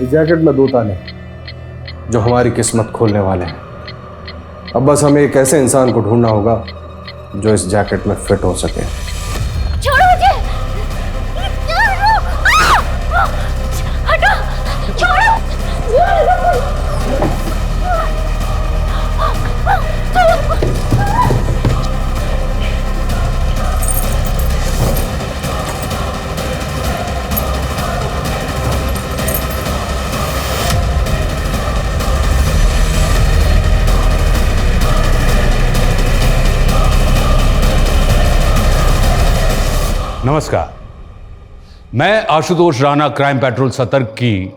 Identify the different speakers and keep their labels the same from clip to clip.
Speaker 1: इस जैकेट में 2 ताले जो हमारी किस्मत खोलने वाले हैं। अब बस हमें एक ऐसे इंसान को ढूंढना होगा जो इस जैकेट में फिट हो सके।
Speaker 2: छोड़ो मुझे! हटो! छोड़ो!
Speaker 3: नमस्कार, मैं आशुतोष राणा क्राइम पेट्रोल सतर्क की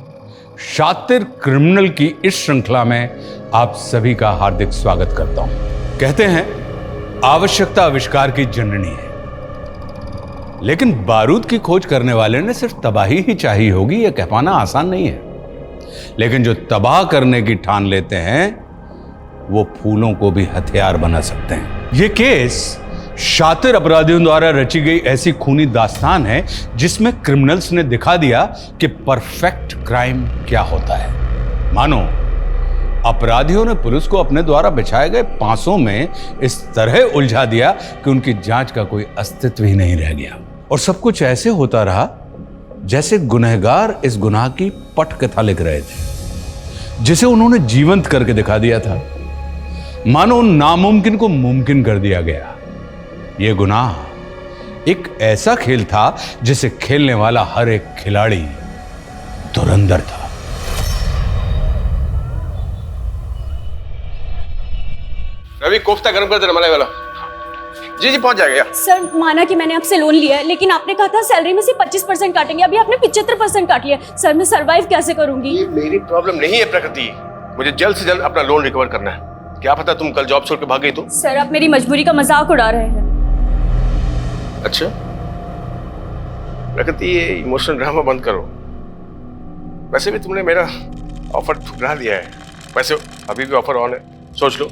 Speaker 3: शातिर क्रिमिनल की इस श्रृंखला में आप सभी का हार्दिक स्वागत करता हूं। कहते हैं आवश्यकता आविष्कार की जननी है, लेकिन बारूद की खोज करने वाले ने सिर्फ तबाही ही चाहिए होगी, यह कह पाना आसान नहीं है। लेकिन जो तबाह करने की ठान लेते हैं वो फूलों को भी हथियार बना सकते हैं। यह केस शातिर अपराधियों द्वारा रची गई ऐसी खूनी दास्तान है जिसमें क्रिमिनल्स ने दिखा दिया कि परफेक्ट क्राइम क्या होता है। मानो अपराधियों ने पुलिस को अपने द्वारा बिछाए गए पांसों में इस तरह उलझा दिया कि उनकी जांच का कोई अस्तित्व ही नहीं रह गया। और सब कुछ ऐसे होता रहा जैसे गुनहगार इस गुनाह की पटकथा लिख रहे थे, जिसे उन्होंने जीवंत करके दिखा दिया था। मानो नामुमकिन को मुमकिन कर दिया गया। यह गुनाह एक ऐसा खेल था जिसे खेलने वाला हर एक खिलाड़ी धुरंधर था।
Speaker 4: रवि, कोफ्ता गर्म कर देना मलाई वाला। जी जी पहुंच जाएगा।
Speaker 2: सर, माना कि मैंने आपसे लोन लिया है, लेकिन आपने कहा था सैलरी में से 25% काटेंगे। अभी आपने 75% काट लिया। सर, मैं सर्वाइव कैसे करूंगी?
Speaker 4: ये मेरी प्रॉब्लम नहीं है प्रकृति, मुझे जल्द से जल्द अपना लोन रिकवर करना है। क्या पता तुम कल जॉब छोड़ के भाग गई तो?
Speaker 2: सर, आप मेरी मजबूरी का मजाक उड़ा रहे हैं।
Speaker 4: अच्छा प्रकृति, ये इमोशनल ड्रामा बंद करो। वैसे भी तुमने मेरा ऑफर ठुकरा दिया है। वैसे अभी भी ऑफर ऑन है, सोच लो।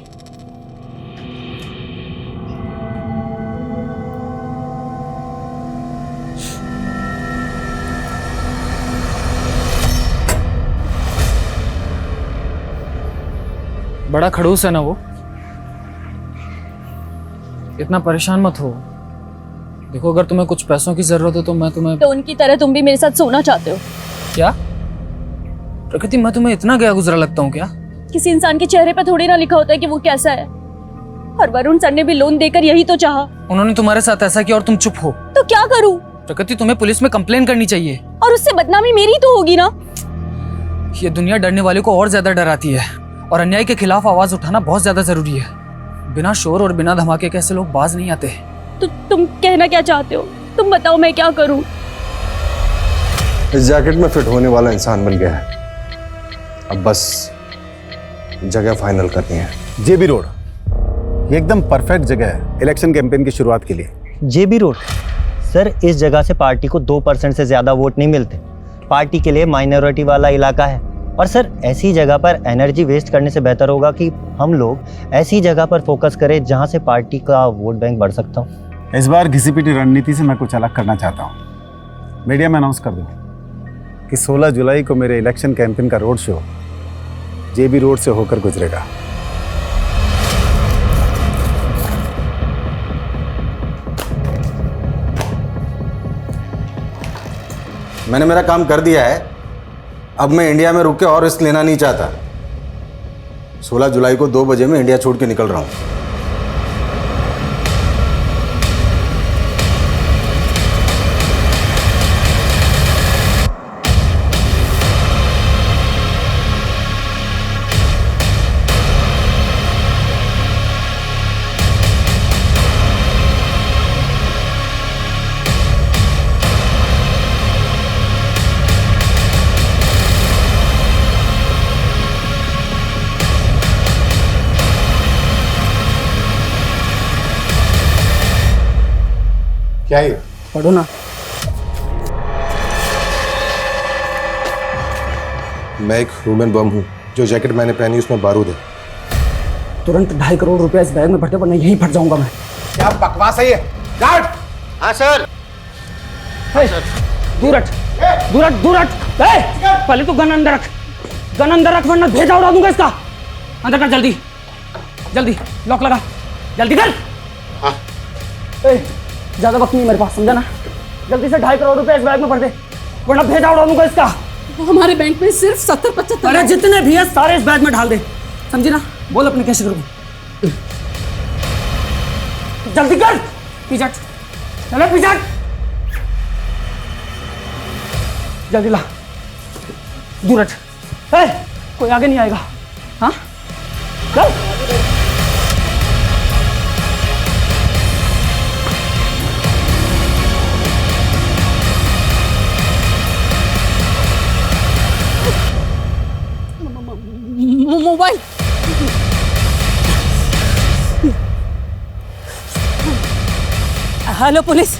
Speaker 5: बड़ा खड़ूस है ना वो। इतना परेशान मत हो। देखो, अगर तुम्हें कुछ पैसों की जरूरत हो तो मैं तुम्हें...
Speaker 2: तो उनकी तरह तुम भी मेरे साथ सोना चाहते हो
Speaker 5: क्या प्रकृति, मैं तुम्हें इतना गया गुजरा लगता हूँ क्या?
Speaker 2: किसी इंसान के चेहरे पर थोड़ी ना लिखा होता है कि वो कैसा है। और वरुण सर ने भी लोन देकर यही तो चाहा।
Speaker 5: उन्होंने तुम्हारे साथ ऐसा किया और तुम चुप हो।
Speaker 2: तो क्या करूं?
Speaker 5: प्रकृति, तुम्हें पुलिस में कंप्लेन करनी चाहिए।
Speaker 2: और उससे बदनामी मेरी तो होगी ना।
Speaker 5: ये दुनिया डरने वाले को और ज्यादा डराती है, और अन्याय के खिलाफ आवाज उठाना बहुत ज्यादा जरूरी है। बिना शोर और बिना धमाके के ऐसे लोग बाज नहीं आते।
Speaker 2: तो तुम कहना क्या चाहते हो? तुम बताओ, मैं क्या करूं?
Speaker 1: इस जैकेट में फिट होने वाला इंसान मिल गया है। अब बस जगह फाइनल करनी है।
Speaker 6: जेबी रोड ये एकदम परफेक्ट जगह है इलेक्शन कैंपेन की शुरुआत के लिए।
Speaker 7: जेबी रोड सर, इस जगह से पार्टी को 2% से ज्यादा वोट नहीं मिलते। पार्टी के लिए माइनॉरिटी वाला इलाका है। और सर, ऐसी जगह पर एनर्जी वेस्ट करने से बेहतर होगा कि हम लोग ऐसी जगह पर फोकस करें जहां से पार्टी का वोट बैंक बढ़ सकता हो।
Speaker 6: इस बार घिसी-पिटी रणनीति से मैं कुछ अलग करना चाहता हूँ। मीडिया में अनाउंस कर दूँ कि 16 जुलाई को मेरे इलेक्शन कैंपेन का रोड शो जेबी रोड से होकर गुजरेगा।
Speaker 8: मैंने मेरा काम कर दिया है। अब मैं इंडिया में रुक के और रिस्क लेना नहीं चाहता। 16 जुलाई को 2 बजे मैं इंडिया छोड़ के निकल रहा हूँ।
Speaker 6: क्या है?
Speaker 5: पढ़ो ना।
Speaker 1: मैं एक ह्यूमन बम हूँ। जो जैकेट मैंने पहनी उसमें बारूद है।
Speaker 5: तुरंत 2.5 करोड़ रुपया इस बैग में भरते, वरना यहीं फट जाऊंगा मैं।
Speaker 6: क्या बकवास है ये? गार्ड!
Speaker 4: हाँ सर।
Speaker 5: दूर हट। दूर हट, दूर हट। पहले तो गन अंदर रख, गन अंदर रख वरना भेजा उड़ा दूंगा इसका। अंदर कर जल्दी, जल्दी लॉक लगा, जल्दी कर।
Speaker 4: हाँ।
Speaker 5: ज्यादा वक्त नहीं मेरे पास, समझा ना? जल्दी से 2.5 करोड़ रुपए इस बैग में भर दे वरना भेजा उड़ा दूंगा इसका।
Speaker 2: हमारे बैंक में सिर्फ 70-75।
Speaker 5: अरे जितने भी है सारे इस बैग में ढाल दे, समझी ना? बोल अपने कैसे करूँ, जल्दी कर। पीछे हट, चलो पीछे हट, जल्दी ला, दूर हट। कोई आगे नहीं आएगा। हाँ चल।
Speaker 2: मोबाइल। Hello police.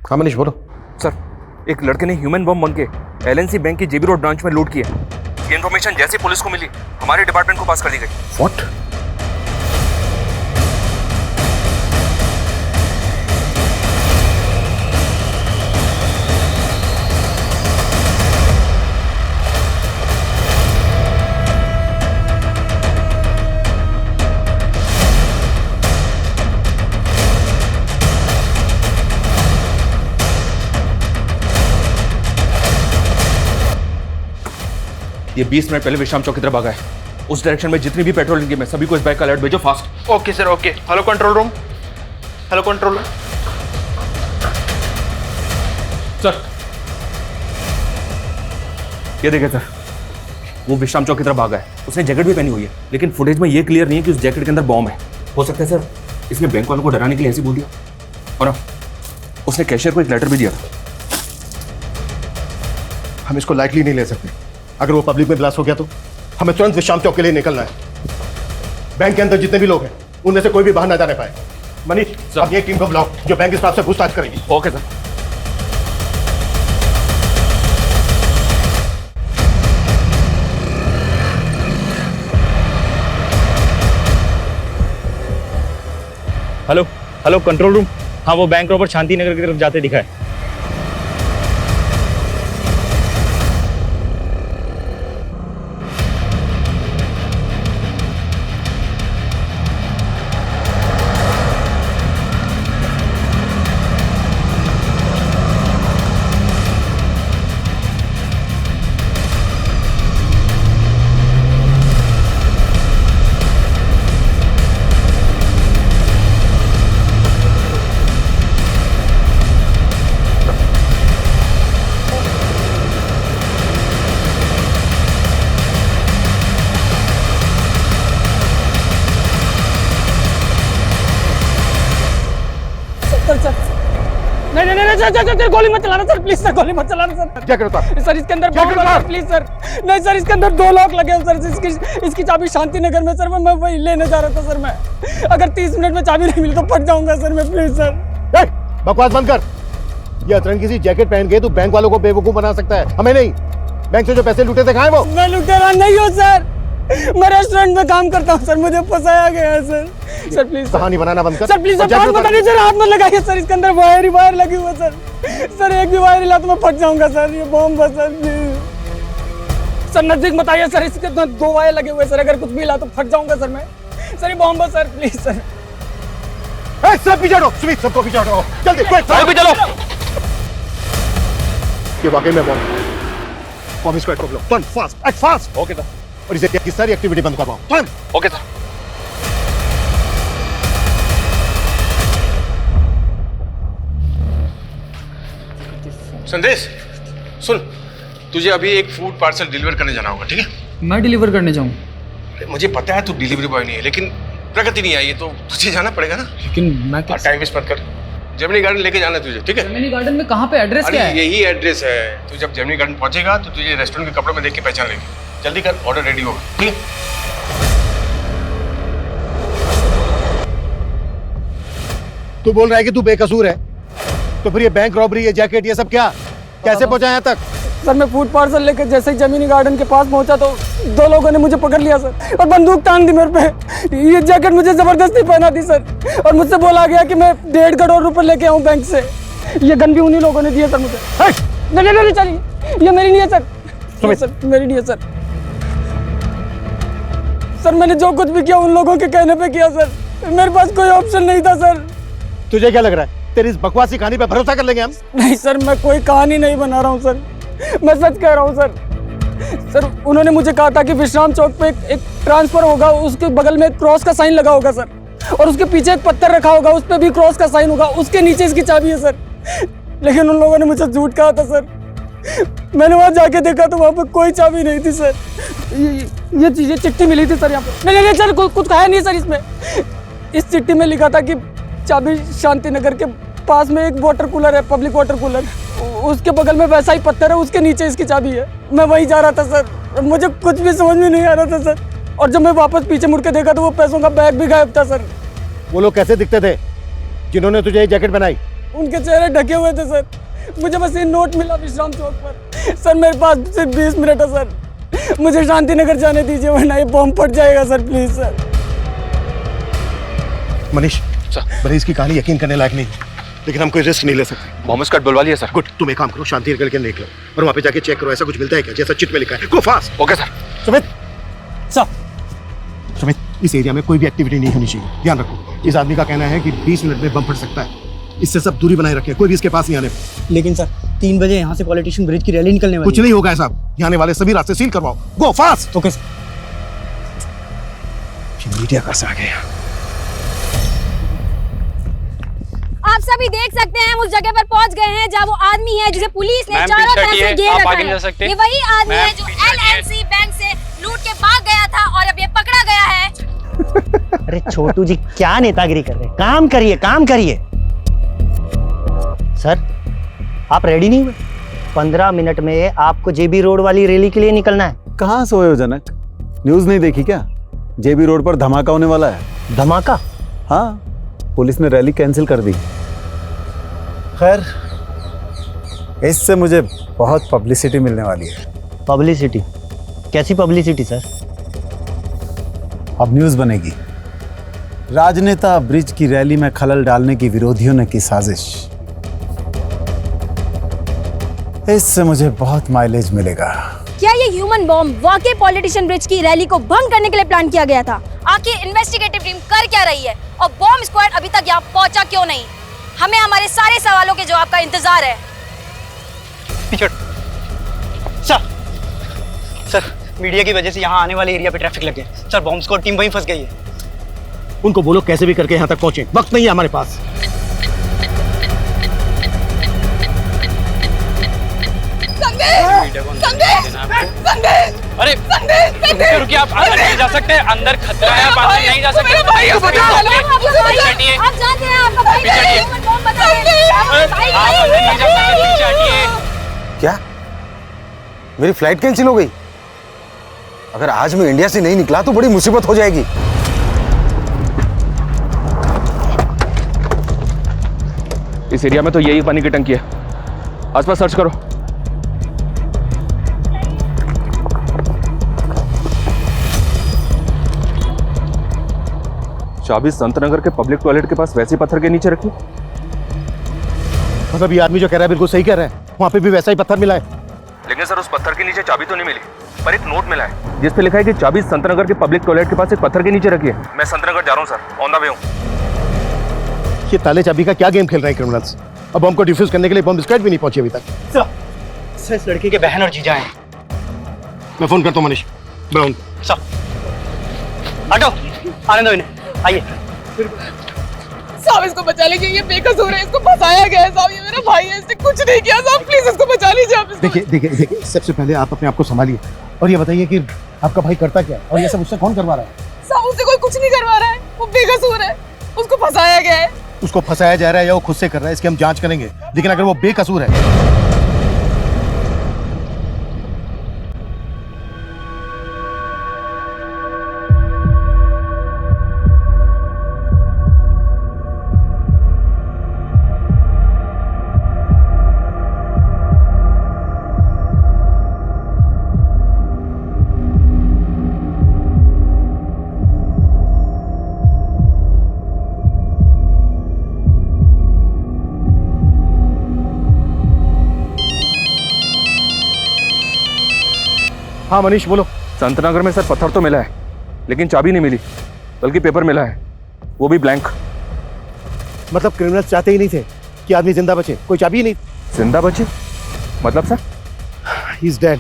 Speaker 1: हाँ मनीष बोलो।
Speaker 9: सर, एक लड़के ने ह्यूमन बम बन के एलएनसी बैंक की जेबी रोड ब्रांच में लूट किया। ये इन्फॉर्मेशन जैसे पुलिस को मिली हमारे डिपार्टमेंट को पास कर दी गई।
Speaker 1: व्हाट?
Speaker 9: ये 20 मिनट पहले विश्राम चौक की तरफ भागा है। उस डायरेक्शन में जितनी भी पेट्रोलिंग टीम है सभी को इस बैग का अलर्ट भेजो fast.
Speaker 4: Okay sir, okay. Hello control room, hello control room.
Speaker 9: Sir, ये देखें सर, वो विश्राम चौक की तरफ भागा है। उसने जैकेट भी पहनी हुई है, लेकिन फुटेज में ये क्लियर नहीं है कि उस जैकेट के अंदर बॉम्ब है। हो सकता है सर इसने बैंक वालों को डराने के लिए ऐसे बोल दिया। और हाँ, उसने कैशियर को एक लेटर भी दिया था।
Speaker 10: हम इसको लाइटली नहीं ले सकते। अगर वो पब्लिक में ब्लास्ट हो गया तो हमें तुरंत विश्राम चौक के लिए निकलना है। बैंक के अंदर जितने भी लोग हैं उनमें से कोई भी बाहर ना जाने पाए। मनीष, अब ये टीम को बुलाओ जो बैंक स्टाफ से पूछताछ करेगी।
Speaker 9: Okay sir.
Speaker 11: Hello hello control room. हाँ, वो बैंक रॉबर शांति नगर की तरफ जाते दिखा है।
Speaker 5: नहीं, गोली मत चलाना सर, प्लीज सर, गोली मत चलाना सर।
Speaker 10: क्या करता
Speaker 5: सर इसके अंदर बम लगा है, प्लीज सर। नहीं सर, इसके अंदर 2 लॉक लगे हैं सर। इसकी चाबी शांति नगर में सर। मैं वही लेने जा रहा था सर। मैं अगर 30 मिनट में चाबी नहीं मिली तो फट जाऊंगा सर मैं, प्लीज सर।
Speaker 10: बकवास बंद कर। ये अतरंगी सी जैकेट पहन के तू बैंक वालों को बेवकूफ बना सकता है, हमें नहीं। बैंक से जो पैसे लूटे थे कहाँ है वो?
Speaker 5: मैं लुटेरा नहीं हूँ सर, मैं रेस्टोरेंट में काम करता हूँ सर। मुझे फंसाया गया है सर। सर प्लीज
Speaker 10: कहानी बनाना बंद कर।
Speaker 5: सर, प्लीज सर, हाथ मत लगाइए, हाथ मत लगाइए सर। इसके अंदर वायर लगी हुई है सर। सर एक भी वायर हिला तो मैं फट जाऊंगा सर। ये बॉम्ब है सर, प्लीज सर। नजदीक मत आइए सर, इसके अंदर 2 वायर लगे हुए सर। अगर कुछ भी हिला तो फट जाऊंगा सर मैं। सर ये बॉम्ब है सर, प्लीज सर।
Speaker 10: सब पीछे हटो, सुमित, सबको पीछे हटो जल्दी।
Speaker 9: चलो।
Speaker 10: ये वाकई में बॉम्ब स्क्वाड को बुलाओ। Turn fast, act fast.
Speaker 9: Okay sir.
Speaker 10: और इसे की सारी एक्टिविटी बंद करवाओ। टर्न।
Speaker 9: Okay sir.
Speaker 4: संदेश सुन, तुझे अभी एक फूड पार्सल डिलीवर करने जाना होगा, ठीक है?
Speaker 5: मैं डिलीवर करने जाऊँ?
Speaker 4: मुझे पता है तू डिलीवरी बॉय नहीं है, लेकिन प्रगति नहीं आई है तो तुझे जाना पड़ेगा ना।
Speaker 5: लेकिन मैं
Speaker 4: टाइम वेस्ट मत कर। जेमिनी गार्डन लेके जाना है तुझे, ठीक है?
Speaker 5: जेमिनी गार्डन में कहाँ पे? एड्रेस क्या है?
Speaker 4: यही एड्रेस है। तू जब जेमिनी गार्डन पहुंचेगा तो तुझे रेस्टोरेंट के कपड़ों में देख के पहचान लेगी। जल्दी कर, ऑर्डर रेडी होगा, ठीक है?
Speaker 10: तू बोल रहा है कि तू बेकसूर है, तो फिर ये बैंक रॉबरी, ये जैकेट, ये सब क्या कैसे पहुंचा यहाँ तक?
Speaker 5: सर मैं फूड पार्सल लेकर जैसे ही जमीनी गार्डन के पास पहुंचा तो 2 लोगों ने मुझे पकड़ लिया सर और बंदूक तान दी मेरे पे। ये जैकेट मुझे जबरदस्ती पहना दी सर और मुझसे बोला गया कि मैं 1.5 करोड़ रुपए लेके आऊं बैंक से। ये गन भी उन्हीं लोगों ने दिया सर मुझे। नहीं चलिए, ये मेरी नहीं है सर। सर मेरी नहीं है सर। सर मैंने जो कुछ भी किया उन लोगों के कहने पे किया सर, मेरे पास कोई ऑप्शन नहीं था सर।
Speaker 10: तुझे क्या लग रहा है तेरी इस बकवासी कहानी पे भरोसा कर लेंगे हम?
Speaker 5: नहीं सर, मैं कोई कहानी नहीं बना रहा हूँ सर, मैं सच कह रहा हूँ सर। सर उन्होंने मुझे कहा था कि विश्राम चौक पे एक ट्रांसफर होगा, उसके बगल में एक क्रॉस का साइन लगा होगा सर, और उसके पीछे एक पत्थर रखा होगा, उस पर भी क्रॉस का साइन होगा, उसके नीचे इसकी चाबी है सर। लेकिन उन लोगों ने मुझे झूठ कहा था सर। मैंने वहाँ जाके देखा तो वहाँ पे कोई चाबी नहीं थी सर। ये चिट्ठी मिली थी सर यहाँ पे। नहीं सर, कुछ कहा नहीं सर इसमें। इस चिट्ठी में लिखा था कि चाबी शांति नगर के पास में एक वाटर कूलर है, पब्लिक वाटर कूलर, उसके बगल में वैसा ही पत्थर है, उसके नीचे इसकी चाबी है। मैं वहीं जा रहा था सर, मुझे कुछ भी समझ में नहीं आ रहा था सर। और जब मैं वापस पीछे मुड़ के देखा तो वो पैसों का बैग भी गायब था सर।
Speaker 10: वो लोग कैसे दिखते थे जिन्होंने तुझे ये जैकेट बनाई?
Speaker 5: उनके चेहरे ढके हुए थे सर। मुझे बस ये नोट मिला विश्राम चौक पर। सर मेरे पास सिर्फ 20 मिनट है सर, मुझे शांति नगर जाने दीजिए वरना ये बॉम्ब फट जाएगा सर, प्लीज सर।
Speaker 10: मनीष बड़ी इसकी कहानी यकीन करने लायक नहीं, लेकिन हम कोई रिस्क नहीं ले सकते।
Speaker 9: बॉम्ब स्क्वाड बुलवा लिया सर।
Speaker 10: गुड, तुम एक काम करो, शांति नगर के निकलो और वहाँ पे जाके चेक करो ऐसा कुछ मिलता है क्या जैसा चिट में लिखा है। गो fast.
Speaker 9: Okay sir.
Speaker 10: Sumit
Speaker 5: sir,
Speaker 10: Sumit इस एरिया में कोई भी एक्टिविटी नहीं होनी चाहिए, ध्यान रखो। इस आदमी का कहना है कि 20 मिनट में बम फट सकता है, इससे सब दूरी बनाए रखें, कोई भी इसके पास नहीं आने।
Speaker 5: लेकिन सर 3 बजे यहाँ से पॉलिटिशियन ब्रिज की रैली निकलने वाली है।
Speaker 10: कुछ नहीं होगा ऐसा, यहाँ आने वाले सभी रास्ते सील करवाओ। गो फास्ट।
Speaker 5: Okay sir.
Speaker 10: मीडिया का से आ गया।
Speaker 2: आप सभी देख सकते हैं हम उस जगह पर पहुंच गए हैं जहां वो आदमी है जिसे पुलिस ने चारों तरफ से घेर रखा है। ये वही आदमी है जो एलएनसी बैंक से लूट के भाग गया था और अब ये पकड़ा गया है।
Speaker 7: अरे छोटू जी क्या नेतागिरी कर रहे हैं, काम करिए काम करिए। सर आप रेडी नहीं हुए? 15 मिनट में आपको जेबी रोड वाली रैली के लिए निकलना है।
Speaker 6: कहाँ सोए हो जनक? न्यूज़ नहीं देखी क्या? जेबी रोड पर धमाका होने वाला है।
Speaker 7: धमाका?
Speaker 6: हाँ, पुलिस ने रैली कैंसिल कर दी। खैर इससे मुझे बहुत पब्लिसिटी मिलने वाली है।
Speaker 7: पब्लिसिटी? कैसी पब्लिसिटी सर?
Speaker 6: अब न्यूज़ बनेगी, राजनेता ब्रिज की रैली में खलल डालने की विरोधियों ने की साजिश। इससे मुझे बहुत माइलेज मिलेगा।
Speaker 2: क्या ये ह्यूमन बॉम्ब वाकई पॉलिटिशियन ब्रिज की रैली को भंग करने के लिए प्लान किया गया था? आखिर इन्वेस्टिगेटिव टीम कर क्या रही है और बॉम्ब स्क्वाड अभी तक यहाँ पहुंचा क्यों नहीं? हमें हमारे सारे सवालों के जवाब का इंतजार है।
Speaker 5: सर मीडिया की वजह से यहाँ आने वाले एरिया पे ट्रैफिक लग गया सर, बॉम्ब स्क्वाड टीम वहीं फंस गई है।
Speaker 10: उनको बोलो कैसे भी करके यहाँ तक पहुंचे, वक्त नहीं है हमारे पास।
Speaker 11: अरे रुकिए, आप अंदर नहीं जा सकते, अंदर खतरा है, आप अंदर नहीं जा सकते।
Speaker 2: आप जानते हैं आपका भाई ह्यूमन बॉम्ब बना है।
Speaker 11: आप अंदर नहीं जा सकते, पीछे हटिए।
Speaker 8: क्या मेरी फ्लाइट कैंसिल हो गई? अगर आज मैं इंडिया से नहीं निकला तो बड़ी मुसीबत हो जाएगी।
Speaker 9: इस एरिया में तो यही पानी की टंकी है, आसपास सर्च करो। चाबी संतनगर के पब्लिक टॉयलेट के पास वैसे पत्थर के नीचे रखी।
Speaker 10: मतलब ये आदमी जो कह रहा है बिल्कुल सही कह रहा है, वहाँ पे भी वैसा ही पत्थर मिला है।
Speaker 9: लेकिन सर उस पत्थर के नीचे चाबी तो नहीं मिली, पर एक नोट मिला है जिस पे लिखा है कि चाबी संतनगर के पब्लिक टॉयलेट के पास एक पत्थर के नीचे रखी है। मैं संतनगर जा रहा हूँ सर, ऑन द वे हूँ।
Speaker 10: ये ताले चाबी का क्या गेम खेल रहे हैं क्रिमिनल्स? अब बम को डिफ्यूज करने के लिए बम स्क्वाड भी नहीं पहुंची अभी तक।
Speaker 5: सर इस लड़की के बहन और जीजा हैं।
Speaker 10: मैं फोन करता हूँ मनीष ब्राउन।
Speaker 5: सर हटो, आने दो इन्हें, आइए।
Speaker 12: साहब इसको बचा लीजिए, ये बेकसूर है, इसको फंसाया गया है साहब, ये मेरा भाई है, इसने कुछ नहीं किया साहब, प्लीज इसको बचा लीजिए आप।
Speaker 10: देखिए सबसे पहले आप अपने आप को संभालिए और ये बताइए कि आपका भाई करता क्या और ये सब उससे कौन करवा रहा है?
Speaker 12: साहब उससे कोई कुछ नहीं करवा रहा है, वो बेकसूर है, उसको फंसाया गया है।
Speaker 10: उसको फंसाया जा रहा है या वो खुद से कर रहा है, इसकी हम जांच करेंगे, लेकिन अगर वो बेकसूर है हाँ मनीष बोलो।
Speaker 9: संतनगर में सर पत्थर तो मिला है, लेकिन चाबी नहीं मिली, बल्कि पेपर मिला है, वो भी ब्लैंक।
Speaker 10: मतलब क्रिमिनल्स चाहते ही नहीं थे कि आदमी जिंदा बचे, कोई चाबी ही नहीं।
Speaker 9: जिंदा बचे मतलब सर?
Speaker 10: He is dead.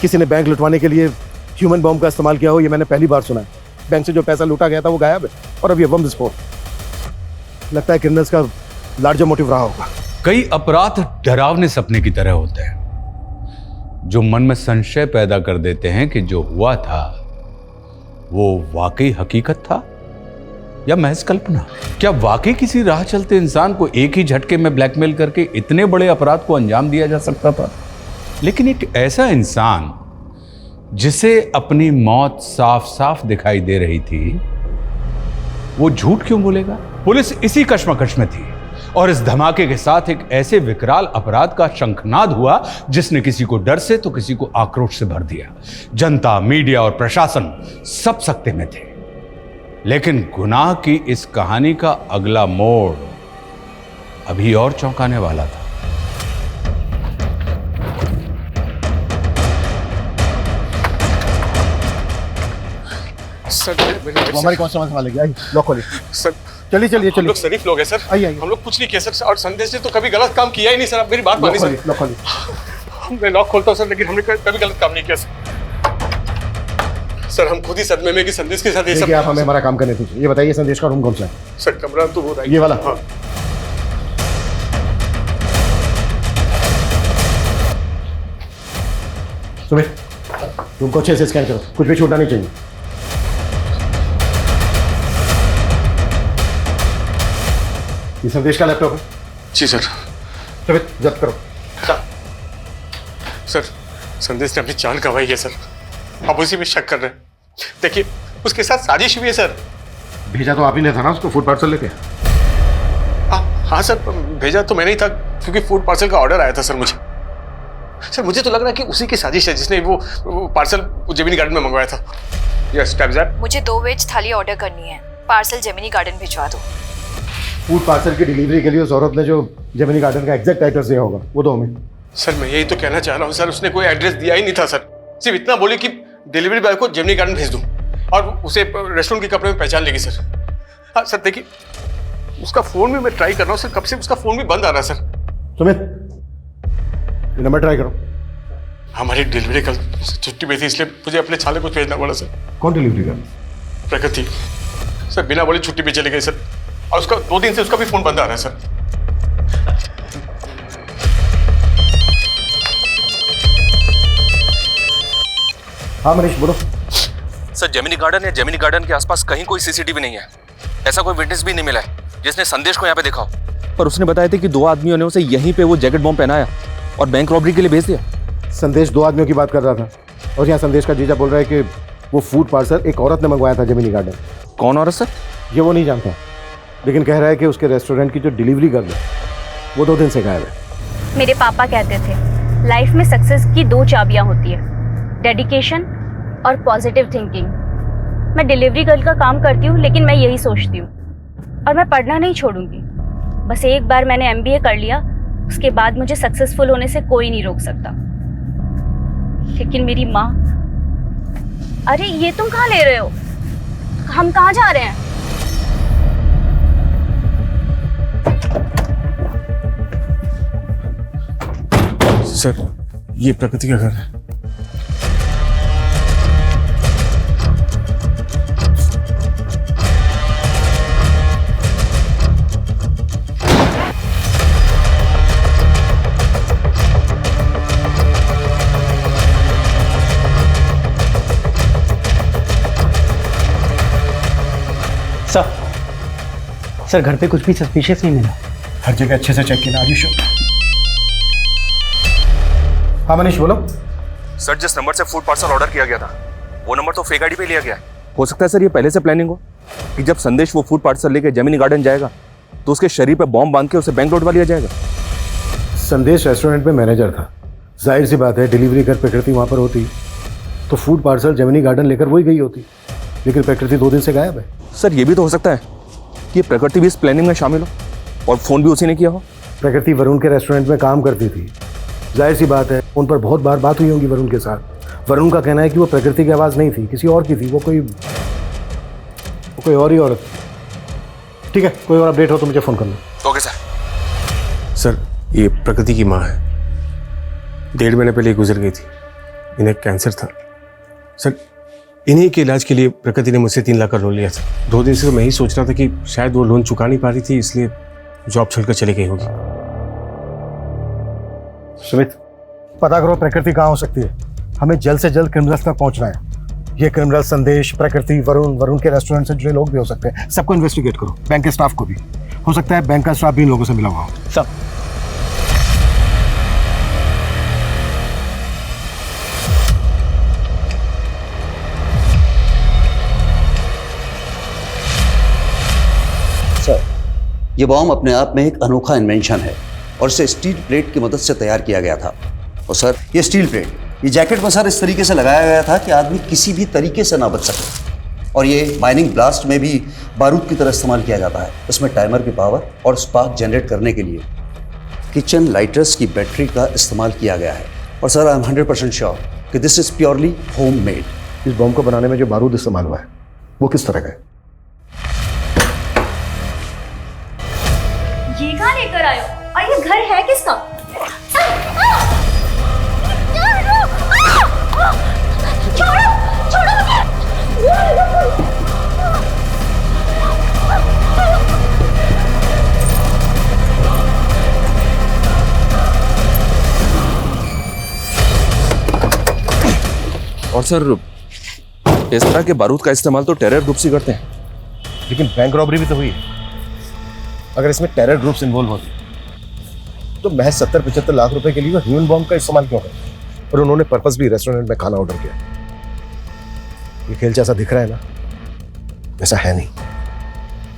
Speaker 10: किसी ने बैंक लुटवाने के लिए ह्यूमन बॉम्ब का इस्तेमाल किया हो, ये मैंने पहली बार सुना है। बैंक से जो पैसा लूटा गया था वो गायब है, और अब ये बम विस्फोट। लगता है क्रिमिनल्स का लार्जर मोटिव रहा होगा।
Speaker 3: कई अपराध डरावने सपने की तरह होते हैं, जो मन में संशय पैदा कर देते हैं कि जो हुआ था वो वाकई हकीकत था या महज कल्पना। क्या वाकई किसी राह चलते इंसान को एक ही झटके में ब्लैकमेल करके इतने बड़े अपराध को अंजाम दिया जा सकता था? लेकिन एक ऐसा इंसान जिसे अपनी मौत साफ साफ दिखाई दे रही थी, वो झूठ क्यों बोलेगा? पुलिस इसी कश्मकश में थी और इस धमाके के साथ एक ऐसे विकराल अपराध का शंखनाद हुआ जिसने किसी को डर से तो किसी को आक्रोश से भर दिया। जनता, मीडिया और प्रशासन सब सकते में थे। लेकिन गुनाह की इस कहानी का अगला मोड़ अभी और चौंकाने वाला था।
Speaker 4: सर
Speaker 10: हमारी कौन सा मसाला लेके आई? लॉक खोलिए
Speaker 4: सर।
Speaker 10: चलिए चलिए
Speaker 4: हम लोग शरीफ लोग हैं सर।
Speaker 10: आइए।
Speaker 4: हम लोग कुछ नहीं किया सर, और संदेश ने तो कभी गलत काम किया ही नहीं सर। आप मेरी बात मानिए सर।
Speaker 10: लॉक खोलिए।
Speaker 4: मैं लॉक खोलता हूँ सर, लेकिन हमने कभी गलत काम नहीं किया सर। सर हम खुद ही सदमे में कि संदेश के साथ ये सब।
Speaker 10: आप हमें हमारा काम करने दीजिए। ये बताइए संदेश का रूम कौन सा है?
Speaker 4: सर कमरा तो वो
Speaker 10: ये वाला।
Speaker 4: हाँ।
Speaker 10: सुमित, रूम को अच्छे से स्कैन करो, कुछ भी छूटना नहीं चाहिए। ये संदेश का लैपटॉप है?
Speaker 4: जी सर।
Speaker 10: सुमित जब्त करो।
Speaker 4: सर संदेश ने अपनी जान गंवाई है सर, आप उसी में शक कर रहे हैं। देखिए उसके साथ साजिश हुई है सर।
Speaker 10: भेजा तो आप ही ने था ना उसको फूड पार्सल लेके?
Speaker 4: हाँ सर, भेजा तो मैंने ही था, क्योंकि फूड पार्सल का ऑर्डर आया था सर मुझे। सर मुझे तो लग रहा है कि उसी की साजिश है जिसने वो पार्सल जेमिनी गार्डन में मंगवाया था। Yes type that.
Speaker 2: मुझे 2 वेज थाली ऑर्डर करनी है, पार्सल जेमिनी गार्डन भिजवा दो।
Speaker 10: फूड पार्सल की डिलीवरी के लिए उस औरत ने जो जेमिनी गार्डन का एग्जैक्ट एड्रेस दिया होगा वो दो हमें।
Speaker 4: सर मैं यही तो कहना चाह रहा हूँ सर, उसने कोई एड्रेस दिया ही नहीं था सर। सिर्फ इतना बोले कि डिलीवरी बॉय को जेमिनी गार्डन भेज दूं और उसे रेस्टोरेंट के कपड़े में पहचान लेगी सर। हाँ सर देखिए, उसका फोन भी मैं ट्राई कर रहा हूँ सर, कब से उसका फोन भी बंद आ रहा है सर।
Speaker 10: सुमित ये नंबर ट्राई करो।
Speaker 4: हमारी डिलीवरी कल छुट्टी पे थी, इसलिए मुझे अपने छाले को भेजना पड़ा सर।
Speaker 10: कौन डिलीवरी कर?
Speaker 4: प्रकृति सर, बिना बोले छुट्टी पे चले गए सर, और उसका 2 दिन से उसका भी फोन बंद आ रहा है सर।
Speaker 10: हाँ मनीष बोलो।
Speaker 9: सर जेमिनी गार्डन या जेमिनी गार्डन के आसपास कहीं कोई सीसीटीवी नहीं है, ऐसा कोई विटनेस भी नहीं मिला है जिसने संदेश को यहाँ पे देखा हो। पर उसने बताया था कि 2 आदमियों ने उसे यहीं पे वो जैकेट बॉम्ब पहनाया और बैंक रॉबरी के लिए भेज दिया।
Speaker 10: संदेश 2 आदमियों की बात कर रहा था, और यहाँ संदेश का जीजा बोल रहा है कि वो फूड पार्सल एक औरत ने मंगवाया था जेमिनी गार्डन।
Speaker 9: कौन औरत सर?
Speaker 10: ये वो नहीं जानता, लेकिन कह रहा है कि उसके रेस्टोरेंट की जो डिलीवरी गर्ल है वो 2 दिन से गायब है।
Speaker 2: मेरे पापा कहते थे लाइफ में सक्सेस की 2 चाबियां होती है, डेडिकेशन और पॉजिटिव थिंकिंग। मैं डिलीवरी गर्ल का काम करती हूँ, लेकिन मैं यही सोचती हूँ, और मैं पढ़ना नहीं छोड़ूंगी। बस एक बार मैंने MBA कर लिया, उसके बाद मुझे सक्सेसफुल होने से कोई नहीं रोक सकता। लेकिन मेरी माँ, अरे ये तुम कहाँ ले रहे हो? हम कहाँ जा रहे हैं?
Speaker 4: सर ये प्रकृति का घर है।
Speaker 5: सर घर पे कुछ भी सस्पिशियस नहीं मिला।
Speaker 10: हर जगह अच्छे से चेक किया। Are you sure? हाँ मनीष बोलो।
Speaker 9: सर जिस नंबर से फूड पार्सल ऑर्डर किया गया था वो नंबर तो फेक आईडी पे लिया गया है। हो सकता है सर ये पहले से प्लानिंग हो कि जब संदेश वो फूड पार्सल लेके जेमिनी गार्डन जाएगा तो उसके शरीर पे बॉम्ब बांध के उसे बैंक लौटवा लिया जाएगा।
Speaker 10: संदेश रेस्टोरेंट में मैनेजर था, जाहिर सी बात है डिलीवरी कर प्रकृति वहाँ पर होती तो फूड पार्सल जेमिनी गार्डन लेकर वही गई होती, लेकिन प्रकृति 2 दिन से गायब है।
Speaker 9: सर ये भी तो हो सकता है कि प्रकृति भी इस प्लानिंग में शामिल हो और फोन भी उसी ने किया हो।
Speaker 10: प्रकृति वरुण के रेस्टोरेंट में काम करती थी, जाहिर सी बात है उन पर बहुत बार बात हुई होगी वरुण के साथ, वरुण का कहना है कि वो प्रकृति की आवाज़ नहीं थी, किसी और की थी। वो कोई और ही औरत। ठीक है, कोई और अपडेट हो तो मुझे फ़ोन करना।
Speaker 9: Okay sir.
Speaker 4: सर ये प्रकृति की माँ है, 1.5 महीने पहले गुजर गई थी। इन्हें कैंसर था सर। इन्हीं के इलाज के लिए प्रकृति ने मुझसे 3 लाख का लोन लिया था। 2 दिन से तो मैं ही सोच रहा था कि शायद वो लोन चुका नहीं पा रही थी, इसलिए जॉब छोड़कर चली गई होगी।
Speaker 10: सुमित, पता करो प्रकृति कहाँ हो सकती है। हमें जल्द से जल्द क्रिमिनल्स तक पहुंचना है। ये क्रिमिनल संदेश, प्रकृति, वरुण के रेस्टोरेंट से जुड़े लोग भी हो सकते हैं। सबको इन्वेस्टिगेट करो, बैंक के स्टाफ को भी। हो सकता है बैंक का स्टाफ भी इन लोगों से मिला हुआ हो।
Speaker 5: सब
Speaker 13: सर, ये बॉम्ब अपने आप में एक अनोखा इन्वेंशन है और इसे स्टील प्लेट की मदद से तैयार किया गया था। और सर, ये स्टील प्लेट, ये जैकेट पर सर इस तरीके से लगाया गया था कि आदमी किसी भी तरीके से ना बच सके। और ये माइनिंग ब्लास्ट में भी बारूद की तरह इस्तेमाल किया जाता है। इसमें टाइमर की पावर और स्पार्क जनरेट करने के लिए किचन लाइटर्स की बैटरी का इस्तेमाल किया गया है। और सर, आई एम 100% श्योर कि this is purely home made.
Speaker 10: इस बॉम्ब को बनाने में जो बारूद इस्तेमाल हुआ है वो किस तरह का है?
Speaker 2: ये कहाँ लेकर आए हो? और ये घर है किसका? छोड़ो, छोड़ो मुझे।
Speaker 9: और सर, इस तरह के बारूद का इस्तेमाल तो टेरर ग्रुप्स ही करते हैं।
Speaker 10: लेकिन बैंक रॉबरी भी तो हुई है। अगर इसमें टेरर ग्रुप्स इन्वॉल्व होते तो महज 70-75 लाख रुपए के लिए ह्यूमन बॉम्ब का इस्तेमाल क्यों करते? और उन्होंने पर्पस भी रेस्टोरेंट में खाना ऑर्डर किया। ये खेल जैसा दिख रहा है ना, ऐसा है नहीं।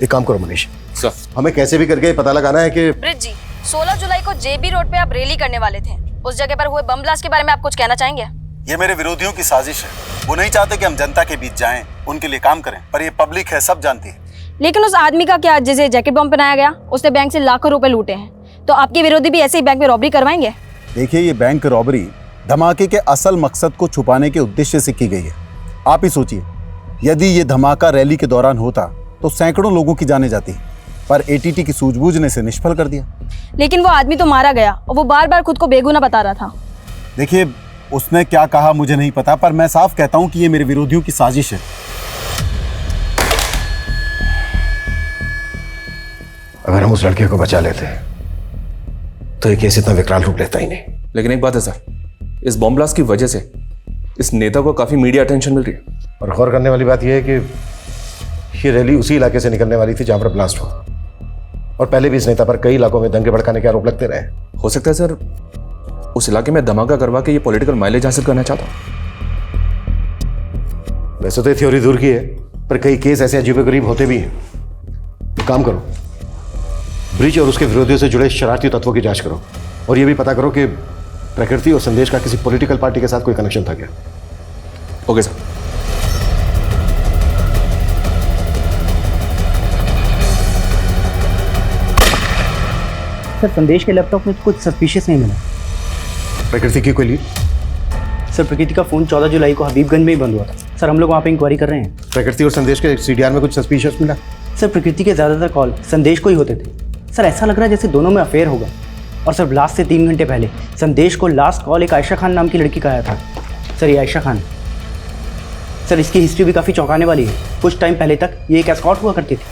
Speaker 10: एक काम करो मनीष,
Speaker 9: सर,
Speaker 10: हमें कैसे भी करके पता लगाना है कि
Speaker 2: ब्रिज जी, 16 जुलाई को जेबी रोड पे आप रैली करने वाले थे। उस जगह पर हुए बम ब्लास्ट के बारे में आप कुछ कहना चाहेंगे?
Speaker 8: ये मेरे विरोधियों की साजिश है। वो नहीं चाहते कि हम जनता के बीच जाएं, उनके लिए काम करें, पर ये पब्लिक है, सब जानती है।
Speaker 2: लेकिन उस आदमी का क्या, जिसे जैकेट बम पहनाया गया, उसने बैंक से लाखों रुपए लूटे हैं। तो आपके विरोधी भी ऐसे ही बैंक में रॉबरी करवाएंगे?
Speaker 6: देखिए, ये बैंक रॉबरी धमाके के असल मकसद को छुपाने के उद्देश्य से की गई है। आप ही सोचिए, यदि ये धमाका रैली के दौरान होता तो सैकड़ों लोगों की जानें जाती, पर एटीटी की सूझबूझ ने इसे निष्फल कर दिया।
Speaker 2: लेकिन वो आदमी तो मारा गया और वो बार बार खुद को बेगुनाह बता रहा था।
Speaker 6: देखिए, उसने क्या कहा मुझे नहीं पता, पर मैं साफ कहता हूं कि ये मेरे विरोधियों की साजिश है।
Speaker 10: अगर हम उस लड़के को बचा लेते तो ये केस इतना विकराल रूप लेता ही नहीं।
Speaker 9: लेकिन एक बात है सर, इस बॉम्ब ब्लास्ट की वजह से इस नेता को काफी मीडिया अटेंशन मिल रही है।
Speaker 10: और गौर करने वाली बात यह है कि ये रैली उसी इलाके से निकलने वाली थी जहां पर ब्लास्ट हुआ। और पहले भी इस नेता पर कई इलाकों में दंगे भड़काने के आरोप लगते रहे।
Speaker 9: हो सकता है सर, उस इलाके में धमाका करवा के ये पॉलिटिकल माइलेज हासिल करना चाहता हूं।
Speaker 10: वैसे तो ये थ्योरी दूर की है, पर कई केस ऐसे अजीबोगरीब होते भी हैं। काम करो, ब्रिज और उसके विरोधियों से जुड़े शरारती तत्वों की जांच करो और ये भी पता करो कि प्रकृति और संदेश का किसी पॉलिटिकल पार्टी के साथ कोई कनेक्शन था क्या।
Speaker 9: Okay sir.
Speaker 5: सर, संदेश के लैपटॉप में कुछ सस्पिशियस नहीं मिला।
Speaker 10: प्रकृति की कोई लीड?
Speaker 5: सर, प्रकृति का फोन 14 जुलाई को हबीबगंज में ही बंद हुआ था। सर, हम लोग वहाँ पे इंक्वायरी कर रहे हैं।
Speaker 10: प्रकृति और संदेश के सीडीआर में कुछ सस्पिशियस मिला?
Speaker 5: सर, प्रकृति के ज़्यादातर कॉल संदेश को ही होते थे। सर, ऐसा लग रहा है जैसे दोनों में अफेयर होगा। और सर, ब्लास्ट से 3 घंटे पहले संदेश को लास्ट कॉल एक आयशा खान नाम की लड़की का आया था। सर, ये आयशा खान, सर, इसकी हिस्ट्री भी काफ़ी चौंकाने वाली है। कुछ टाइम पहले तक ये एक एस्कॉर्ट हुआ करती थी।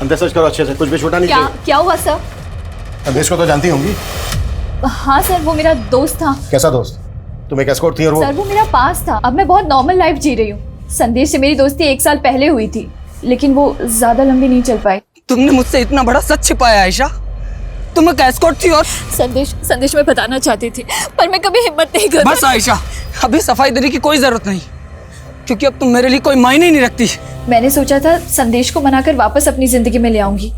Speaker 10: अंदर सर्च करो अच्छे से, कुछ भी छोटा नहीं चाहिए।
Speaker 2: क्या हुआ सर?
Speaker 10: संदेश को तो जानती होंगी।
Speaker 2: हाँ सर, वो मेरा दोस्त था।
Speaker 10: कैसा दोस्त? तुम एक एस्कॉर्ट थी और
Speaker 14: सर वो मेरा पास था, अब मैं बहुत नॉर्मल लाइफ जी रही हूँ। संदेश से मेरी दोस्ती 1 साल पहले हुई थी, लेकिन वो ज्यादा लंबी नहीं चल पाई।
Speaker 5: तुमने मुझसे इतना बड़ा सच छिपाया आयशा। तुम एक एस्कॉर्ट थी और
Speaker 14: संदेश मैं बताना चाहती थी, पर मैं कभी हिम्मत नहीं कर।
Speaker 5: बस आयशा, अभी सफाई देने की कोई जरूरत नहीं, क्योंकि अब तुम मेरे लिए कोई मायने ही नहीं रखती।
Speaker 14: मैंने सोचा था संदेश को मनाकर वापस अपनी जिंदगी में ले आऊंगी,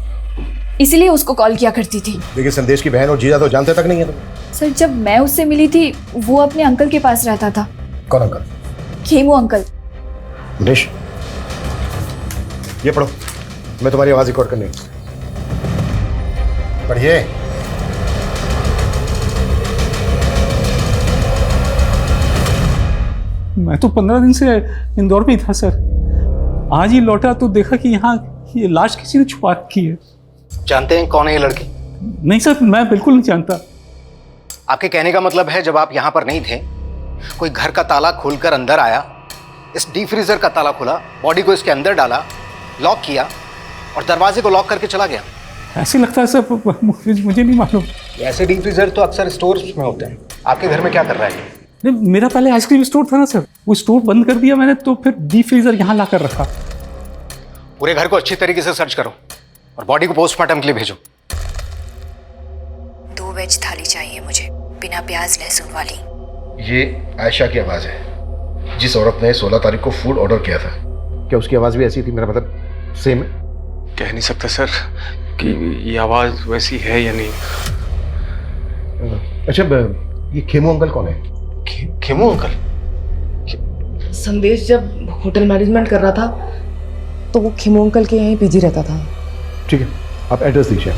Speaker 14: इसीलिए उसको कॉल किया करती थी।
Speaker 10: देखिए संदेश की बहन और जीजा तो जानते तक नहीं है तुम।
Speaker 14: सर जब मैं उससे मिली थी वो अपने अंकल के पास रहता था।
Speaker 10: कौन अंकल?
Speaker 14: खेमू अंकल।
Speaker 10: मनीष ये पढ़ो, मैं तुम्हारी आवाज रिकॉर्ड करनी। पढ़िए।
Speaker 15: मैं तो 15 दिन से इंदौर में ही था सर। आज ही लौटा तो देखा कि यहाँ ये लाश किसी ने छुपा रखी है।
Speaker 16: जानते हैं कौन है ये लड़की?
Speaker 15: नहीं सर, मैं बिल्कुल नहीं जानता।
Speaker 16: आपके कहने का मतलब है जब आप यहाँ पर नहीं थे, कोई घर का ताला खोलकर अंदर आया, इस डीप फ्रीजर का ताला खोला, बॉडी को इसके अंदर डाला, लॉक किया और दरवाजे को लॉक करके चला गया।
Speaker 15: ऐसे लगता है सर, मुझे नहीं मालूम।
Speaker 16: ऐसे डीप फ्रीजर तो अक्सर स्टोर्स में होते हैं। आपके घर में क्या कर रहा है?
Speaker 15: नहीं, मेरा पहले आइसक्रीम स्टोर था ना सर, वो स्टोर बंद कर दिया मैंने, तो फिर डीप फ्रीजर यहाँ ला कर रखा।
Speaker 16: पूरे घर को अच्छी तरीके से सर्च करो और बॉडी को पोस्टमार्टम के लिए भेजो।
Speaker 14: 2 वेज थाली चाहिए मुझे, बिना प्याज लहसुन वाली।
Speaker 10: ये आयशा की आवाज है, जिस औरत ने 16 तारीख को फूड ऑर्डर किया था। क्या उसकी आवाज भी ऐसी थी? मेरा मतलब सेम है?
Speaker 4: कह नहीं सकता सर कि ये आवाज वैसी है या नहीं।
Speaker 10: अच्छा ये खेमू अंकल कौन है?
Speaker 4: खेमू अंकल?
Speaker 12: संदेश जब होटल मैनेजमेंट कर रहा था तो वो खेमू अंकल के यहीं पीजी रहता था।
Speaker 10: ठीक है, आप एड्रेस दीजिए।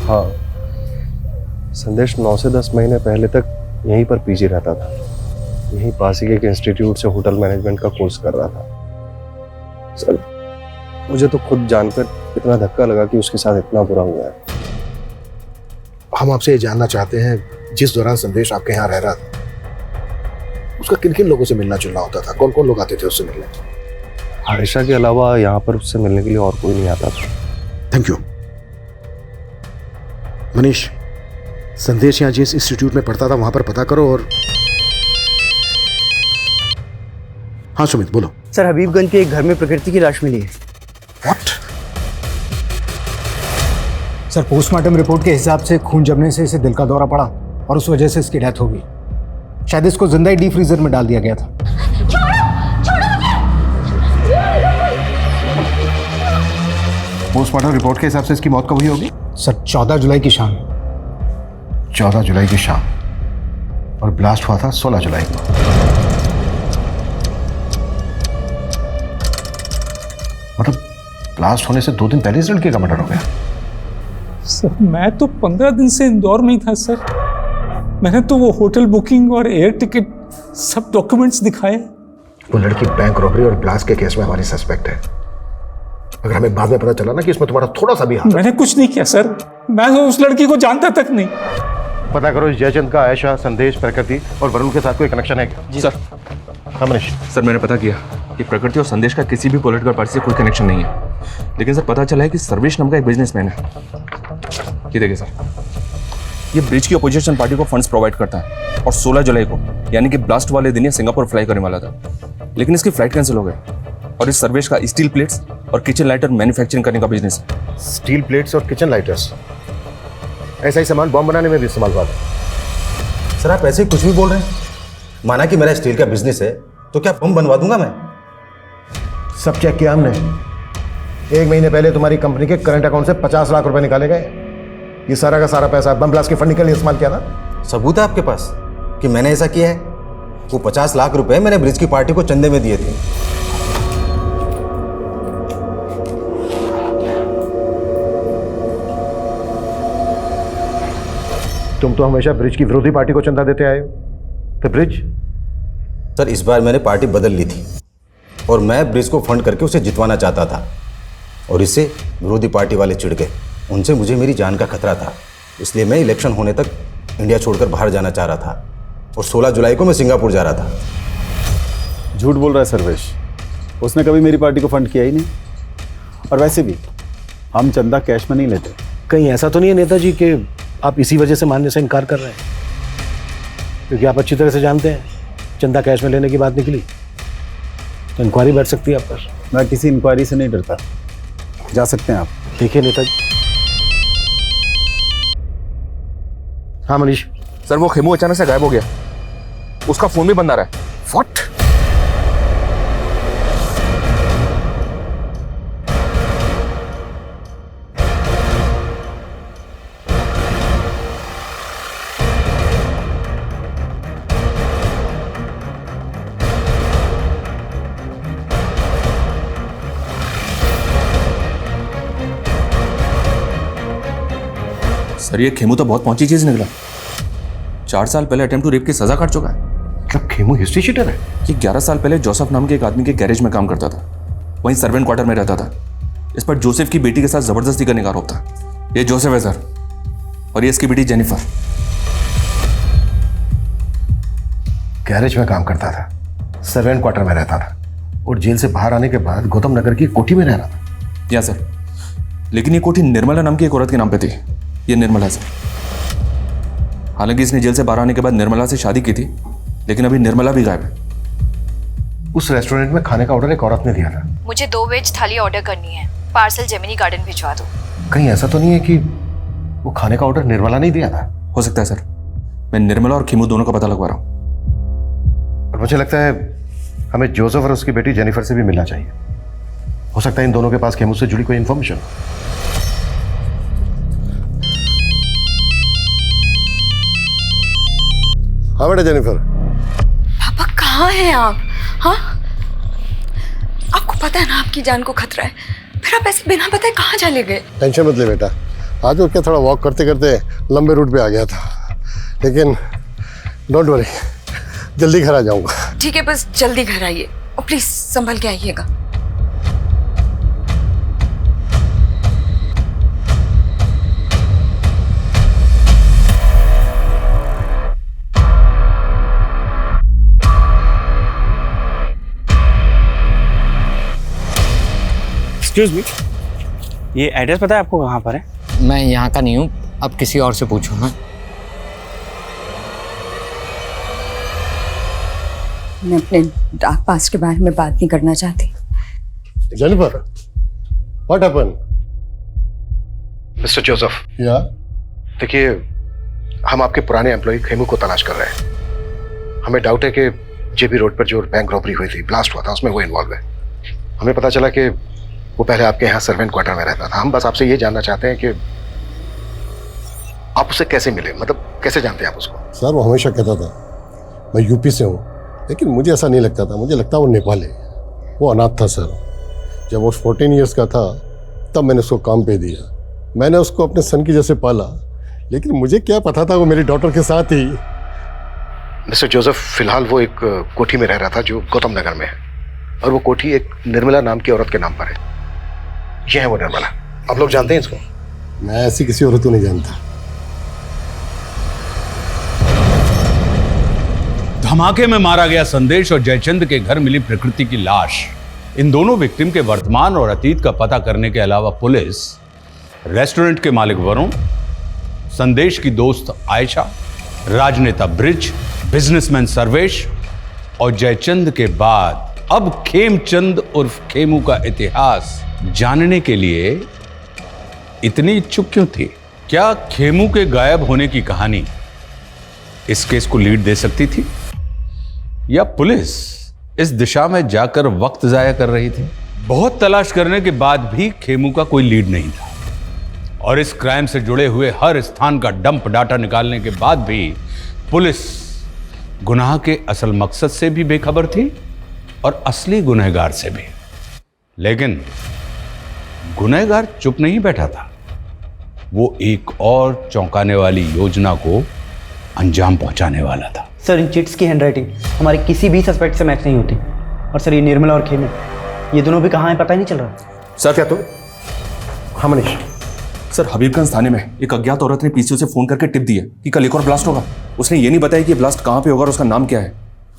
Speaker 1: हाँ, संदेश 9 से 10 महीने पहले तक यहीं पर पीजी रहता था। यहीं पास ही के एक इंस्टीट्यूट से होटल मैनेजमेंट का कोर्स कर रहा था। सर मुझे तो खुद जानकर इतना धक्का लगा कि उसके साथ इतना बुरा हुआ है।
Speaker 10: हम आपसे ये जानना चाहते हैं, जिस दौरान संदेश आपके यहाँ रह रहा था, उसका किन किन लोगों से मिलना जुलना होता था? कौन कौन लोग आते थे उससे मिलने?
Speaker 1: आयशा के अलावा यहाँ पर उससे मिलने के लिए और कोई नहीं आता था।
Speaker 10: Thank you. मनीष, संदेश यहाँ जिस इंस्टीट्यूट में पढ़ता था वहां पर पता करो। और हाँ सुमित बोलो।
Speaker 5: सर हबीबगंज के एक घर में प्रकृति की लाश मिली है।
Speaker 10: व्हाट?
Speaker 17: सर पोस्टमार्टम रिपोर्ट के हिसाब से खून जमने से इसे दिल का दौरा पड़ा और उस वजह से इसकी डेथ हो गई। शायद इसको जिंदा ही डीप फ्रीजर में डाल दिया गया था।
Speaker 10: पोस्टमार्टम रिपोर्ट के हिसाब से इसकी मौत कब हुई होगी?
Speaker 17: सर 14 जुलाई की शाम।
Speaker 10: 14 जुलाई की शाम, और ब्लास्ट हुआ था 16 जुलाई को। मतलब ब्लास्ट होने से 2 दिन पहले इस लड़के का मर्डर हो गया।
Speaker 15: सर मैं तो 15 दिन से इंदौर में ही था सर। मैंने तो वो होटल बुकिंग और एयर टिकट सब डॉक्यूमेंट्स दिखाए।
Speaker 10: वो लड़की बैंक रॉबरी और ब्लास्ट के केस में हमारी सस्पेक्ट है। अगर हमें बाद में पता चला ना कि इसमें तुम्हारा थोड़ा सा भी हाथ।
Speaker 15: मैंने कुछ नहीं किया सर, मैं तो उस लड़की को जानता तक नहीं।
Speaker 10: पता करो इस जयचंद का आयशा, संदेश, प्रकृति और वरुण के साथ कोई कनेक्शन है क्या?
Speaker 9: जी सर।
Speaker 10: हाँ मनीष।
Speaker 9: सर मैंने पता किया कि प्रकृति और संदेश का किसी भी पॉलिटिकल पार्टी से कोई कनेक्शन नहीं है, लेकिन सर पता चला है कि सर्वेश नाम का एक बिजनेसमैन है। ये देखिए सर, ये ब्रिज की अपोजिशन पार्टी को फंड्स प्रोवाइड करता है और 16 जुलाई को यानी कि ब्लास्ट वाले दिन ये सिंगापुर फ्लाई करने वाला था, लेकिन इसकी फ्लाइट कैंसिल हो गई। और इस सर्वेश का स्टील प्लेट्स और किचन लाइटर मैन्युफैक्चरिंग करने का बिजनेस है।
Speaker 10: स्टील प्लेट्स और किचन लाइटर्स, ऐसा ही सामान बॉम्ब बनाने में भी इस्तेमाल हुआ था।
Speaker 8: सर आप ऐसे कुछ भी बोल रहे हैं? माना कि मेरा स्टील का बिजनेस है तो क्या बम बनवा दूंगा मैं?
Speaker 10: सब चेक किया हमने। 1 महीने पहले तुम्हारी कंपनी के करंट अकाउंट से 50 लाख रुपए निकाले गए। ये सारा का सारा पैसा बम ब्लास्ट के फंडिंग के लिए इस्तेमाल किया था।
Speaker 8: सबूत है आपके पास कि मैंने ऐसा किया है? वो 50 लाख रुपए मैंने ब्रिज की पार्टी को चंदे में दिए थे।
Speaker 10: तुम तो हमेशा ब्रिज की विरोधी पार्टी को चंदा देते आए हो, तो ब्रिज?
Speaker 8: सर इस बार मैंने पार्टी बदल ली थी और मैं ब्रिज को फंड करके उसे जितवाना चाहता था, और इससे विरोधी पार्टी वाले चिढ़ गए। उनसे मुझे मेरी जान का खतरा था, इसलिए मैं इलेक्शन होने तक इंडिया छोड़कर बाहर जाना चाह रहा था और 16 जुलाई को मैं सिंगापुर जा रहा था।
Speaker 6: झूठ बोल रहा है सर्वेश। उसने कभी मेरी पार्टी को फंड किया ही नहीं। और वैसे भी हम चंदा कैश में नहीं लेते।
Speaker 18: कहीं ऐसा तो नहीं है नेताजी कि आप इसी वजह से मानने से इनकार कर रहे हैं? क्योंकि आप अच्छी तरह से जानते हैं चंदा कैश में लेने की बात निकली तो इंक्वायरी बैठ सकती है आप पर।
Speaker 6: मैं किसी इंक्वायरी से नहीं डरता। जा सकते हैं आप।
Speaker 18: देखिए नेताजी। हाँ मनीष।
Speaker 9: सर वो खेमू अचानक से गायब हो गया, उसका फोन भी बंद आ रहा है। व्हाट? सर ये खेमू तो बहुत पहुंची चीज निकला। 4 साल पहले अटेम्प्ट टू रेप की सजा काट चुका है।
Speaker 18: मतलब खेमू हिस्ट्री शीटर है?
Speaker 9: ये 11 साल पहले जोसेफ नाम के एक आदमी के गैरेज में काम करता था, वहीं सर्वेंट क्वार्टर में रहता था। इस पर जोसेफ की बेटी के साथ जबरदस्ती करने का आरोप था। ये जोसेफ है सर, और ये इसकी बेटी जेनिफर।
Speaker 18: गैरेज में काम करता था, सर्वेंट क्वार्टर में रहता था और जेल से बाहर आने के बाद गौतम नगर की कोठी में रह रहा था।
Speaker 9: या सर, लेकिन ये कोठी निर्मला नाम की एक औरत के नाम पे थी। ये निर्मला सर। हालांकि इसने जेल से बाहर आने के बाद निर्मला से शादी की थी, लेकिन अभी निर्मला भी गायब है।
Speaker 18: उस रेस्टोरेंट में खाने का ऑर्डर एक औरत ने दिया था।
Speaker 14: मुझे 2 वेज थाली ऑर्डर करनी है, पार्सल जेमिनी गार्डन भिजवा दो।
Speaker 18: कहीं ऐसा तो नहीं है कि वो खाने का ऑर्डर निर्मला नहीं दिया था?
Speaker 9: हो सकता है सर, मैं निर्मला और खेमू दोनों का पता लगवा रहा हूँ।
Speaker 18: और मुझे लगता है हमें जोसेफ और उसकी बेटी जेनिफर से भी मिलना चाहिए। हो सकता है इन दोनों के पास खेमू से जुड़ी कोई इंफॉर्मेशन। हाँ बेटा जेनिफर।
Speaker 19: पापा कहाँ हैं आप? हाँ, आपको पता है ना आपकी जान को खतरा है, फिर आप ऐसे बिना बताए कहाँ चले गए?
Speaker 10: टेंशन मत ले बेटा, आज वो क्या थोड़ा वॉक करते करते लंबे रूट पे आ गया था, लेकिन डोंट वरी, जल्दी घर आ जाऊंगा।
Speaker 19: ठीक है, बस जल्दी घर आइए और प्लीज संभल के आइएगा।
Speaker 11: एक्सक्यूज मी, ये एड्रेस पता है आपको कहाँ पर है?
Speaker 20: मैं यहाँ का नहीं हूँ, अब किसी और से पूछो ना।
Speaker 19: मैं अपने डार्क पास्ट के बारे में बात नहीं करना चाहती।
Speaker 10: Jennifer, what happened?
Speaker 18: Mister Joseph.
Speaker 10: या?
Speaker 18: देखिए, हम आपके पुराने एम्प्लॉय खेमू को तलाश कर रहे हैं। हमें डाउट है कि जेबी रोड पर जो बैंक रॉबरी हुई थी, ब्लास्ट हुआ था, उसमें वो इन्वॉल्व है। हमें पता चला कि वो पहले आपके यहाँ सर्वेंट क्वार्टर में रहता था। हम बस आपसे ये जानना चाहते हैं कि आप उससे कैसे मिले, मतलब कैसे जानते हैं आप उसको?
Speaker 10: सर वो हमेशा कहता था मैं यूपी से हूँ, लेकिन मुझे ऐसा नहीं लगता था। मुझे लगता वो नेपाल है। वो अनाथ था सर। जब वो 14 ईयर्स का था तब मैंने उसको काम पे दिया। मैंने उसको अपने सन की जैसे पाला, लेकिन मुझे क्या पता था वो मेरी डॉटर के साथ ही।
Speaker 18: मिस्टर जोसेफ, फिलहाल वो एक कोठी में रह रहा था जो गौतम नगर में है, और वो कोठी एक निर्मला नाम की औरत के नाम पर है। ये है वो निर्मला। आप लोग जानते हैं इसको?
Speaker 10: मैं ऐसी किसी औरत को नहीं जानता।
Speaker 3: धमाके में मारा गया संदेश और जयचंद के घर मिली प्रकृति की लाश, इन दोनों विक्टिम के वर्तमान और अतीत का पता करने के अलावा पुलिस रेस्टोरेंट के मालिक वरुण, संदेश की दोस्त आयशा, राजनेता ब्रिज, बिजनेसमैन सर्वेश और जयचंद के बाद अब खेमचंद उर्फ खेमू का इतिहास जानने के लिए इतनी इच्छुक क्यों थी? क्या खेमू के गायब होने की कहानी इस केस को लीड दे सकती थी, या पुलिस इस दिशा में जाकर वक्त जाया कर रही थी? बहुत तलाश करने के बाद भी खेमू का कोई लीड नहीं था, और इस क्राइम से जुड़े हुए हर स्थान का डंप डाटा निकालने के बाद भी पुलिस गुनाह के असल मकसद से भी बेखबर थी और असली गुनहगार से भी। लेकिन गुनहगार चुप नहीं बैठा था। वो एक और चौंकाने वाली योजना को अंजाम पहुंचाने वाला था।
Speaker 5: सर, इन चिट्स की हैंडराइटिंग हमारे किसी भी सस्पेक्ट से मैच नहीं होती। और सर, ये निर्मला और खेमू, ये दोनों भी कहाँ हैं पता ही नहीं चल रहा।
Speaker 9: सर क्या तो?
Speaker 18: हाँ मनीष।
Speaker 9: सर, हबीबगंज थाने में एक अज्ञात औरत ने पीसीओ से फोन करके टिप दी है कि कल एक और ब्लास्ट होगा। उसने ये नहीं बताया कि ब्लास्ट कहाँ पे होगा और उसका नाम क्या है।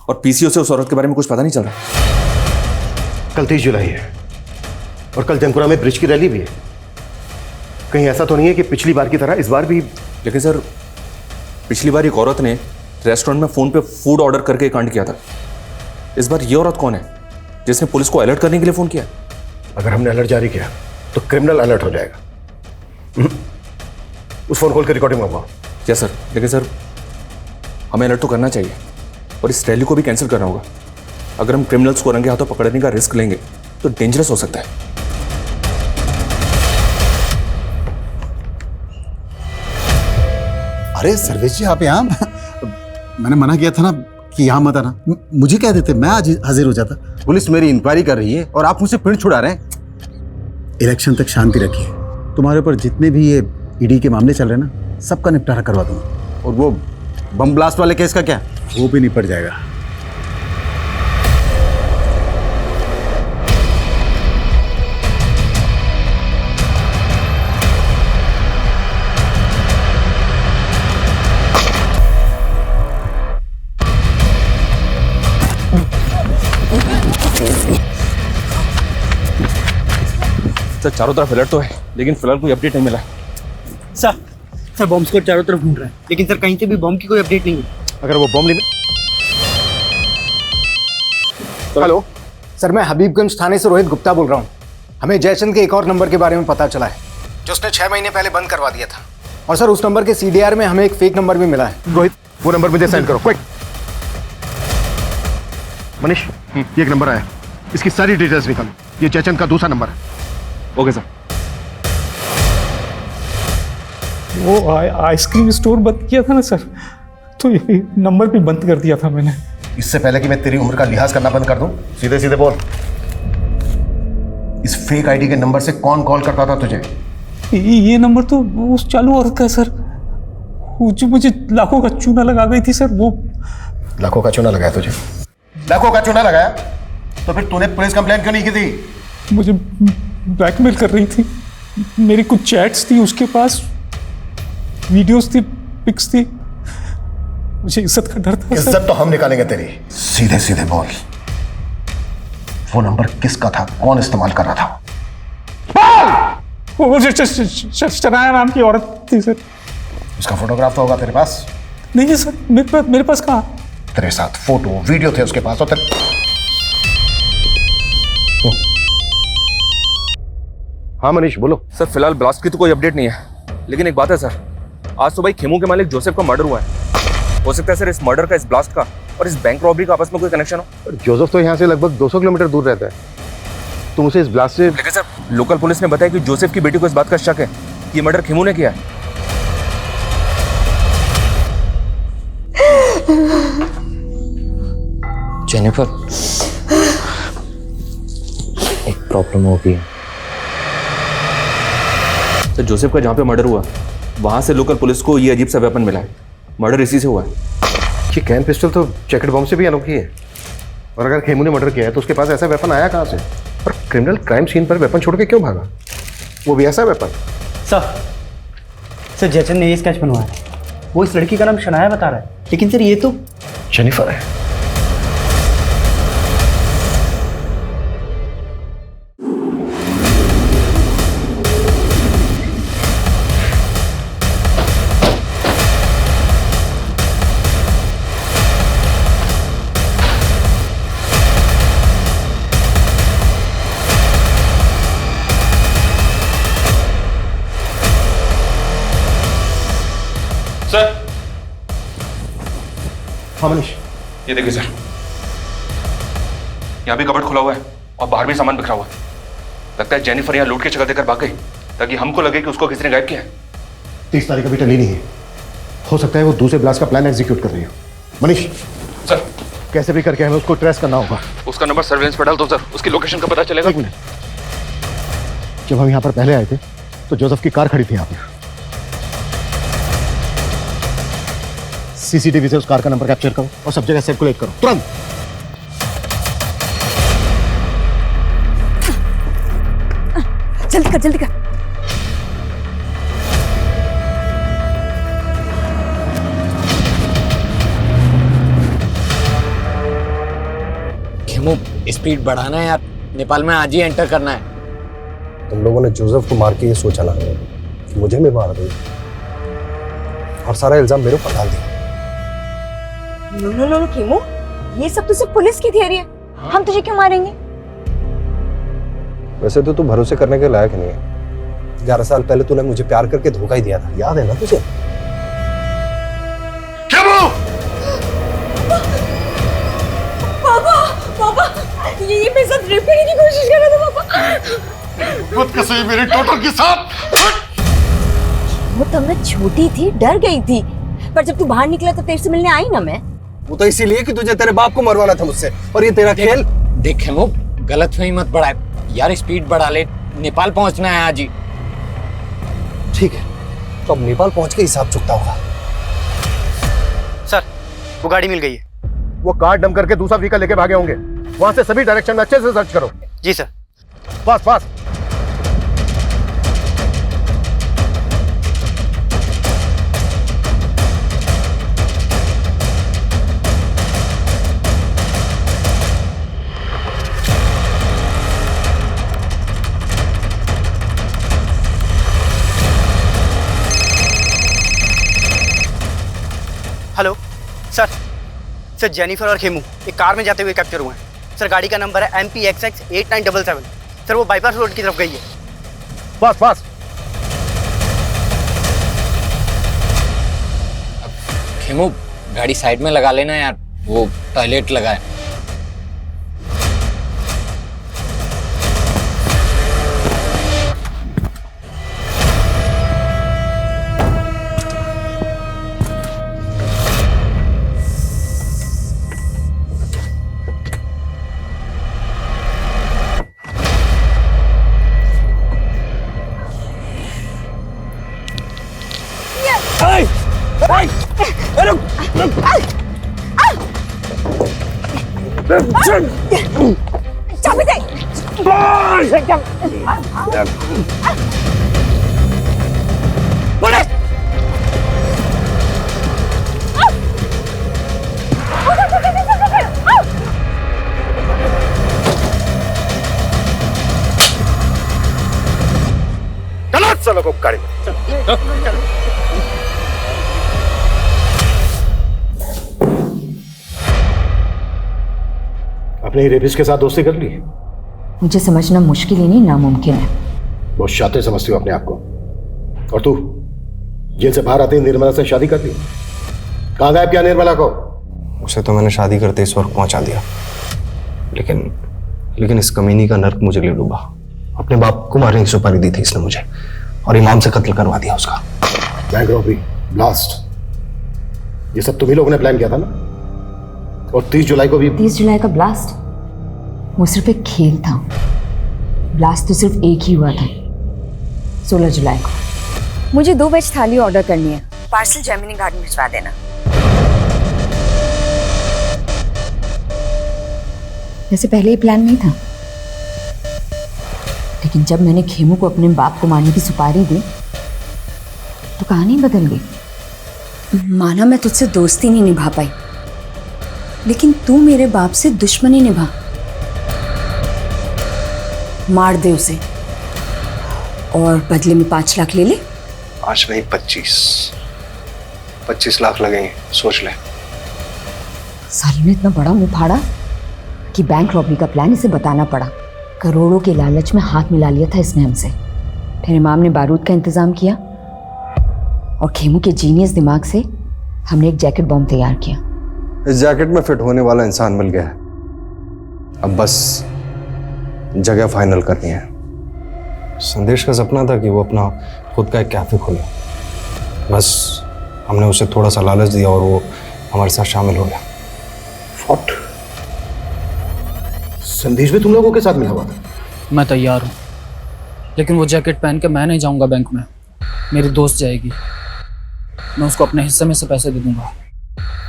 Speaker 9: और पीसीओ से उस औरत के बारे में कुछ पता नहीं चल रहा।
Speaker 10: कल 23 जुलाई है और कल जंकुरा में ब्रिज की रैली भी है। कहीं ऐसा तो नहीं है कि पिछली बार की तरह इस बार भी?
Speaker 9: लेकिन सर, पिछली बार एक औरत ने रेस्टोरेंट में फोन पे फूड ऑर्डर करके कांड किया था। इस बार ये औरत कौन है जिसने पुलिस को अलर्ट करने के लिए फोन किया?
Speaker 10: अगर हमने अलर्ट जारी किया तो क्रिमिनल अलर्ट हो जाएगा। उस फोन कॉल की रिकॉर्डिंग मंगवाओ।
Speaker 9: Yes sir. लेकिन सर, हमें अलर्ट तो करना चाहिए और इस रैली को भी कैंसिल करना होगा। अगर हम क्रिमिनल्स को रंगे हाथों पकड़ने का रिस्क लेंगे तो डेंजरस हो सकता है।
Speaker 6: अरे सर्वेश जी, आप यहाँ? मैंने मना किया था ना कि यहाँ मत आना। मुझे कह देते, मैं आज हाजिर हो जाता।
Speaker 8: पुलिस मेरी इंक्वायरी कर रही है और आप मुझसे पिंड छुड़ा रहे हैं।
Speaker 6: इलेक्शन तक शांति रखिए। तुम्हारे ऊपर जितने भी ये ईडी के मामले चल रहे हैं ना, सबका निपटारा करवा दूंगा।
Speaker 8: और वो बम ब्लास्ट वाले केस का क्या?
Speaker 6: वो भी निपट जाएगा।
Speaker 9: सर, चारों तरफ अलर्ट तो है, लेकिन फिलहाल कोई अपडेट नहीं मिला।
Speaker 5: सर बॉम्ब स्क्वाड चारों तरफ ढूंढ रहा है, लेकिन सर कहीं से भी बॉम्ब की कोई अपडेट नहीं है।
Speaker 10: अगर वो बॉम्ब नहीं
Speaker 16: हेलो सर, मैं हबीबगंज थाने से रोहित गुप्ता बोल रहा हूँ। हमें जयचंद के एक और नंबर के बारे में पता चला है जो उसने 6 महीने पहले बंद करवा दिया था। और सर उस नंबर के CDR में हमें एक फेक नंबर भी मिला है।
Speaker 10: रोहित, वो नंबर मुझे सेंड करो क्विक। मनीष, ये एक नंबर आया, इसकी सारी डिटेल्स निकालो। ये जयचंद का दूसरा नंबर है।
Speaker 9: Okay sir.
Speaker 15: वो आइसक्रीम स्टोर बंद किया था ना सर, तो ये नंबर भी बंद कर दिया था मैंने।
Speaker 10: इससे पहले कि मैं तेरी उम्र का लिहाज करना बंद कर दूं, सीधे सीधे बोल, इस फेक आईडी के नंबर से कौन कॉल करता था तुझे?
Speaker 15: ये नंबर तो उस चालू औरत का है सर, वो जो मुझे लाखों का चूना लगा गई थी सर। वो
Speaker 10: लाखों का चूना लगाया तुझे? लाखों का चूना लगाया तो फिर तूने पुलिस कंप्लेंट क्यों नहीं की थी?
Speaker 15: मुझे ब्लैकमेल कर रही थी। मेरी कुछ चैट्स थी उसके पास, वीडियोस थी, पिक्स थी। मुझे इज्जत का डर था।
Speaker 10: इज्जत तो हम निकालेंगे तेरी। सीधे सीधे बोल, वो नंबर किसका था? कौन इस्तेमाल कर रहा था?
Speaker 15: वो शनाया नाम की औरत थी सर।
Speaker 10: उसका फोटोग्राफ तो होगा तेरे पास?
Speaker 15: नहीं है सर, मेरे पास कहाँ?
Speaker 10: तेरे साथ फोटो वीडियो थे उसके पास। और हाँ मनीष बोलो।
Speaker 9: सर, फिलहाल ब्लास्ट की तो कोई अपडेट नहीं है, लेकिन एक बात है सर, आज सुबह खेमू के मालिक जोसेफ का मर्डर हुआ है। हो सकता है सर इस मर्डर का, इस ब्लास्ट का और इस बैंक रॉबरी का आपस में कोई कनेक्शन हो।
Speaker 10: जोसेफ तो यहाँ से लगभग 200 किलोमीटर दूर रहता है, तुम उसे इस ब्लास्ट से?
Speaker 9: लेकिन सर, लोकल पुलिस ने बताया कि जोसेफ की बेटी को इस बात का शक है कि ये मर्डर खेमू ने किया है।
Speaker 20: जेनिफर, एक प्रॉब्लम हो गई।
Speaker 9: सर, जोसेफ का जहाँ पे मर्डर हुआ वहां से लोकल पुलिस को ये अजीब सा वेपन मिला है। मर्डर इसी से हुआ है।
Speaker 10: ये कैन पिस्टल तो जैकेट बॉम्ब से भी अनोखी है, और अगर खेमू ने मर्डर किया है तो उसके पास ऐसा वेपन आया कहाँ से? और क्रिमिनल क्राइम सीन पर वेपन छोड़ के क्यों भागा? वो भी ऐसा वेपन?
Speaker 5: सर जयचंद ने ये स्केच बनवाया है। वो इस लड़की का नाम शनाया बता रहा है, लेकिन सर ये तो
Speaker 10: जेनिफर है।
Speaker 9: सर,
Speaker 10: हाँ मनीष,
Speaker 9: ये देखिए सर, यहाँ भी कबर्ड खुला हुआ है और बाहर भी सामान बिखरा हुआ है। लगता है जेनिफर यहाँ लूट की जगह देकर भाग गई ताकि हमको लगे कि उसको किसी ने गायब किया है।
Speaker 10: 30 तारीख अभी टली नहीं है, हो सकता है वो दूसरे ब्लास्ट का प्लान एग्जीक्यूट कर रही हो। मनीष
Speaker 9: सर,
Speaker 10: कैसे भी करके हमें उसको ट्रेस करना होगा।
Speaker 9: उसका नंबर सर्वेलेंस पर डाल दो सर, उसकी लोकेशन का पता चलेगा।
Speaker 10: एक मिनट, जब हम यहाँ पर पहले आए थे तो जोसेफ की कार खड़ी थी यहाँ पर। सीसीटीवी से उस कार का नंबर कैप्चर करो और सब जगह सर्कुलेट करो तुरंत।
Speaker 2: जल्दी कर जल्दी कर।
Speaker 20: खेमू स्पीड बढ़ाना है यार, नेपाल में आज ही एंटर करना है।
Speaker 1: तुम लोगों ने जोसेफ को मार के ये सोचा ना कि मुझे भी मार दो और सारा इल्जाम मेरे ऊपर डाल दिया।
Speaker 2: नो खेमू, ये सब तो सिर्फ पुलिस की थियरी है। हम तुझे क्यों मारेंगे?
Speaker 1: वैसे तो तू भरोसे करने के लायक नहीं है। 11 साल पहले तूने मुझे प्यार करके धोखा ही दिया था, याद है ना तुझे?
Speaker 2: पापा, ये मेरे साथ रेप करने की कोशिश कर रहा था पापा।
Speaker 10: खुद कसम मेरे टोटल के साथ।
Speaker 2: वो तब मैं छोटी थी, डर गई थी, पर जब तू बाहर निकला तो तेरे से मिलने आई ना मैं।
Speaker 1: वो तो इसीलिए कि तुझे तेरे बाप को मरवाना था मुझसे, और ये तेरा खेल।
Speaker 20: देख खेमू, गलतफहमी मत बढ़ा यार, स्पीड बढ़ा ले, नेपाल पहुंचना है आज ही।
Speaker 1: ठीक है, तो अब नेपाल पहुंच के हिसाब चुकता होगा।
Speaker 16: सर, वो गाड़ी मिल गई है।
Speaker 10: वो कार डंप करके दूसरा व्हीकल लेके भागे होंगे। वहां से सभी डायरेक्शन में अच्छे से सर्च करो।
Speaker 16: जी sir.
Speaker 10: Fast fast.
Speaker 16: Hello sir, Jennifer और खेमू एक कार में जाते हुए कैप्चर हुए हैं। सर, गाड़ी का नंबर है MPXX 8977। सर, वो बाईपास रोड की तरफ गई है।
Speaker 10: Fast fast.
Speaker 20: खेमू, गाड़ी साइड में लगा लेना यार, वो टॉयलेट लगा है।
Speaker 2: चाबी दे।
Speaker 10: चलो को गाड़ी में। अपने रेपिस्ट के साथ दोस्ती कर ली?
Speaker 14: मुझे समझना मुश्किल ही नहीं, नामुमकिन है।
Speaker 10: बहुत शातिर समझती हो अपने आप को। और तू जेल से बाहर आते ही निर्मला से शादी कर ली? कहाँ गायब किया निर्मला को?
Speaker 1: उसे तो मैंने शादी करते इस वक्त पहुंचा दिया, लेकिन इस कमीनी का नर्क मुझे ले डूबा। अपने बाप को मारने की सुपारी दी थी इसने मुझे, और इमाम से कत्ल करवा दिया उसका।
Speaker 10: बैंक रॉबरी, ब्लास्ट, ये सब तुम्ही लोगों ने प्लान किया था ना? और 30 जुलाई को भी।
Speaker 14: 30 जुलाई का ब्लास्ट वो सिर्फ एक खेल था। ब्लास्ट तो सिर्फ एक ही हुआ था, 16 जुलाई को।
Speaker 2: मुझे 2 वेज थाली ऑर्डर करनी है, पार्सल जेमिनी गार्डन भिजवा देना।
Speaker 14: वैसे पहले ही प्लान नहीं था, लेकिन जब मैंने खेमू को अपने बाप को मारने की सुपारी दी तो कहानी बदल गई।
Speaker 2: माना मैं तुझसे दोस्ती नहीं निभा पाई, लेकिन तू मेरे बाप से दुश्मनी निभा। मार दे उसे और बदले में 5 लाख ले ले।
Speaker 1: 5 नहीं 25 लाख लगेंगे, सोच ले।
Speaker 14: साली ने इतना बड़ा मुंह फाड़ा कि बैंक रॉबरी का प्लान इसे बताना पड़ा। करोड़ों के लालच में हाथ मिला लिया था इसने हमसे। फिर इमाम ने बारूद का इंतजाम किया और खेमू के जीनियस दिमाग से हमने एक जैकेट बॉम्ब तैयार किया।
Speaker 1: इस जैकेट में फिट होने वाला इंसान मिल गया है, अब बस जगह फाइनल करनी है। संदेश का सपना था कि वो अपना खुद का एक कैफे खोले, बस हमने उसे थोड़ा सा लालच दिया और वो हमारे साथ शामिल हो गया।
Speaker 10: फॉट संदेश भी तुम लोगों के साथ मिला हुआ था?
Speaker 5: मैं तैयार हूँ, लेकिन वो जैकेट पहन के मैं नहीं जाऊंगा बैंक में, मेरी दोस्त जाएगी। मैं उसको अपने हिस्से में से पैसे दे दूंगा।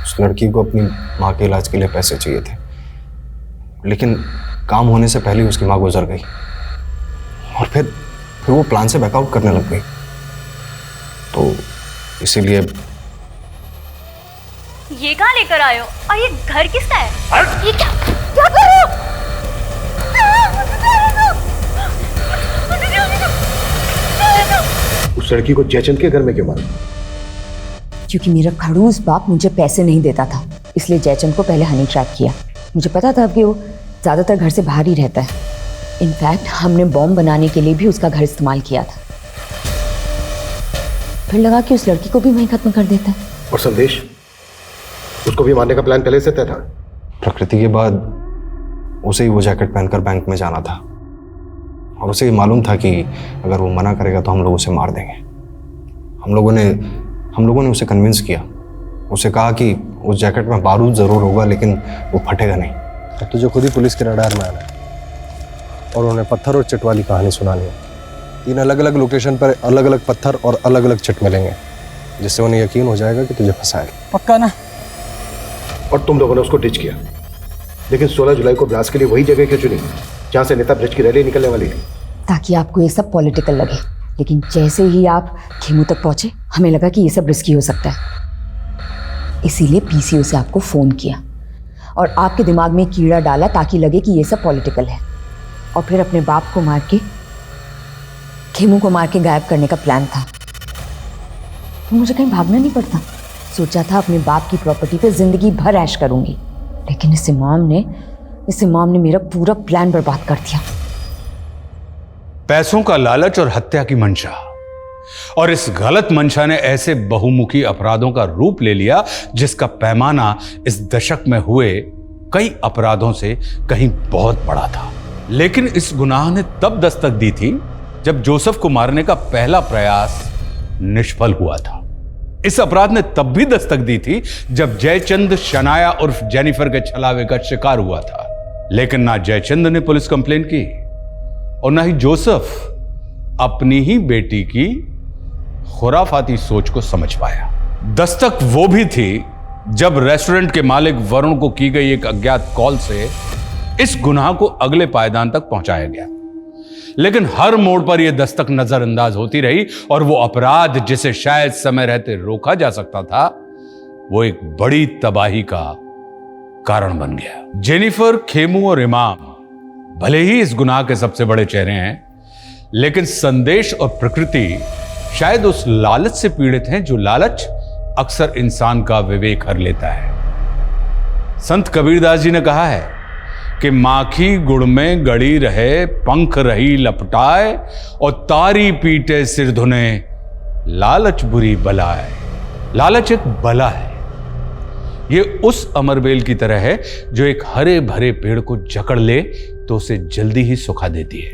Speaker 1: उस लड़की को अपनी माँ के इलाज के लिए पैसे चाहिए थे, लेकिन काम होने से पहले उसकी माँ गुजर गई और फिर वो प्लान से बैकआउट करने लग गई। तो इसीलिए
Speaker 2: ये कहाँ लेकर आए हो और ये घर किसका है? ये क्या क्या कर रहे हो?
Speaker 18: उस लड़की को जयचंद के घर में क्यों मारा?
Speaker 14: क्योंकि मेरा खड़ूस बाप मुझे पैसे नहीं देता था, इसलिए जयचंद को पहले हनी ट्रैप किया। मुझे पता था कि वो ज़्यादातर घर से बाहर ही रहता है। इनफैक्ट हमने बॉम्ब बनाने के लिए भी उसका घर इस्तेमाल किया था। फिर लगा कि उस लड़की को भी वहीं खत्म कर देता है।
Speaker 18: और संदेश, उसको भी मारने का प्लान पहले से तय था?
Speaker 1: प्रकृति के बाद उसे ही वो जैकेट पहनकर बैंक में जाना था और उसे मालूम था कि अगर वो मना करेगा तो हम लोग उसे मार देंगे। हम लोगों ने उसे कन्विंस किया। उसे कहा कि उस जैकेट में बारूद ज़रूर होगा लेकिन वो फटेगा नहीं। अब तुझे खुद ही पुलिस के रडार में आना है और उन्हें पत्थर और चिट वाली कहानी सुनानी है। 3 अलग अलग लोकेशन पर अलग अलग पत्थर और अलग अलग चिट मिलेंगे, जिससे उन्हें यकीन हो जाएगा कि तुझे फंसाएगा।
Speaker 5: पक्का ना?
Speaker 18: और तुम लोगों ने उसको डिच किया, लेकिन 16 जुलाई को ब्लास्ट के लिए वही जगह क्यों चुनी जहां से नेता ब्रिज की रैली निकलने वाली है?
Speaker 14: ताकि आपको ये सब पॉलिटिकल लगे। लेकिन जैसे ही आप खेमू तक पहुंचे, हमें लगा कि ये सब रिस्की हो सकता है, इसीलिए पीसीओ से आपको फोन किया और आपके दिमाग में कीड़ा डाला ताकि लगे कि ये सब पॉलिटिकल है, और फिर अपने बाप को मार के, खेमू को मार के गायब करने का प्लान था। तो मुझे कहीं भागना नहीं पड़ता। सोचा था अपने बाप की प्रॉपर्टी पे जिंदगी भर ऐश करूंगी, लेकिन इस इमाम ने मेरा पूरा प्लान बर्बाद कर दिया।
Speaker 3: पैसों का लालच और हत्या की मंशा, और इस गलत मंशा ने ऐसे बहुमुखी अपराधों का रूप ले लिया जिसका पैमाना इस दशक में हुए कई अपराधों से कहीं बहुत बड़ा था। लेकिन इस गुनाह ने तब दस्तक दी थी जब जोसेफ को मारने का पहला प्रयास निष्फल हुआ था। इस अपराध ने तब भी दस्तक दी थी जब जयचंद शनाया उर्फ जेनिफर के छलावे का शिकार हुआ था। लेकिन ना जयचंद ने पुलिस कंप्लेंट की और ना ही जोसेफ अपनी ही बेटी की खुराफाती सोच को समझ पाया। दस्तक वो भी थी जब रेस्टोरेंट के मालिक वरुण को की गई एक अज्ञात कॉल से इस गुनाह को अगले पायदान तक पहुंचाया गया। लेकिन हर मोड़ पर यह दस्तक नजरअंदाज होती रही और वो अपराध जिसे शायद समय रहते रोका जा सकता था, वो एक बड़ी तबाही का कारण बन गया। जेनिफर, खेमू और इमाम भले ही इस गुनाह के सबसे बड़े चेहरे हैं, लेकिन संदेश और प्रकृति शायद उस लालच से पीड़ित हैं जो लालच अक्सर इंसान का विवेक हर लेता है। संत कबीरदास जी ने कहा है कि माखी गुड़ में गड़ी रहे, पंख रही लपटाए, और तारी पीटे सिर धुने, लालच बुरी बला है। लालच एक बला है। ये उस अमरबेल की तरह है जो एक हरे भरे पेड़ को जकड़ ले तो उसे जल्दी ही सुखा देती है,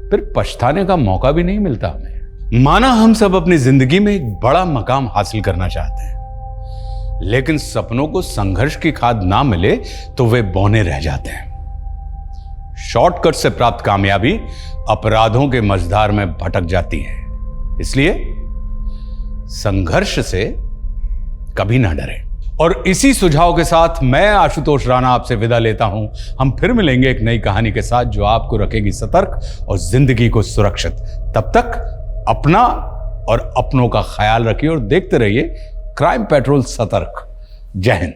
Speaker 3: फिर पछताने का मौका भी नहीं मिलता हमें। माना हम सब अपनी जिंदगी में एक बड़ा मकाम हासिल करना चाहते हैं, लेकिन सपनों को संघर्ष की खाद ना मिले तो वे बौने रह जाते हैं। शॉर्टकट से प्राप्त कामयाबी अपराधों के मझधार में भटक जाती है। इसलिए संघर्ष से कभी ना डरें। और इसी सुझाव के साथ मैं आशुतोष राणा आपसे विदा लेता हूं। हम फिर मिलेंगे एक नई कहानी के साथ जो आपको रखेगी सतर्क और जिंदगी को सुरक्षित। तब तक अपना और अपनों का ख्याल रखिए और देखते रहिए क्राइम पेट्रोल सतर्क। जय हिंद।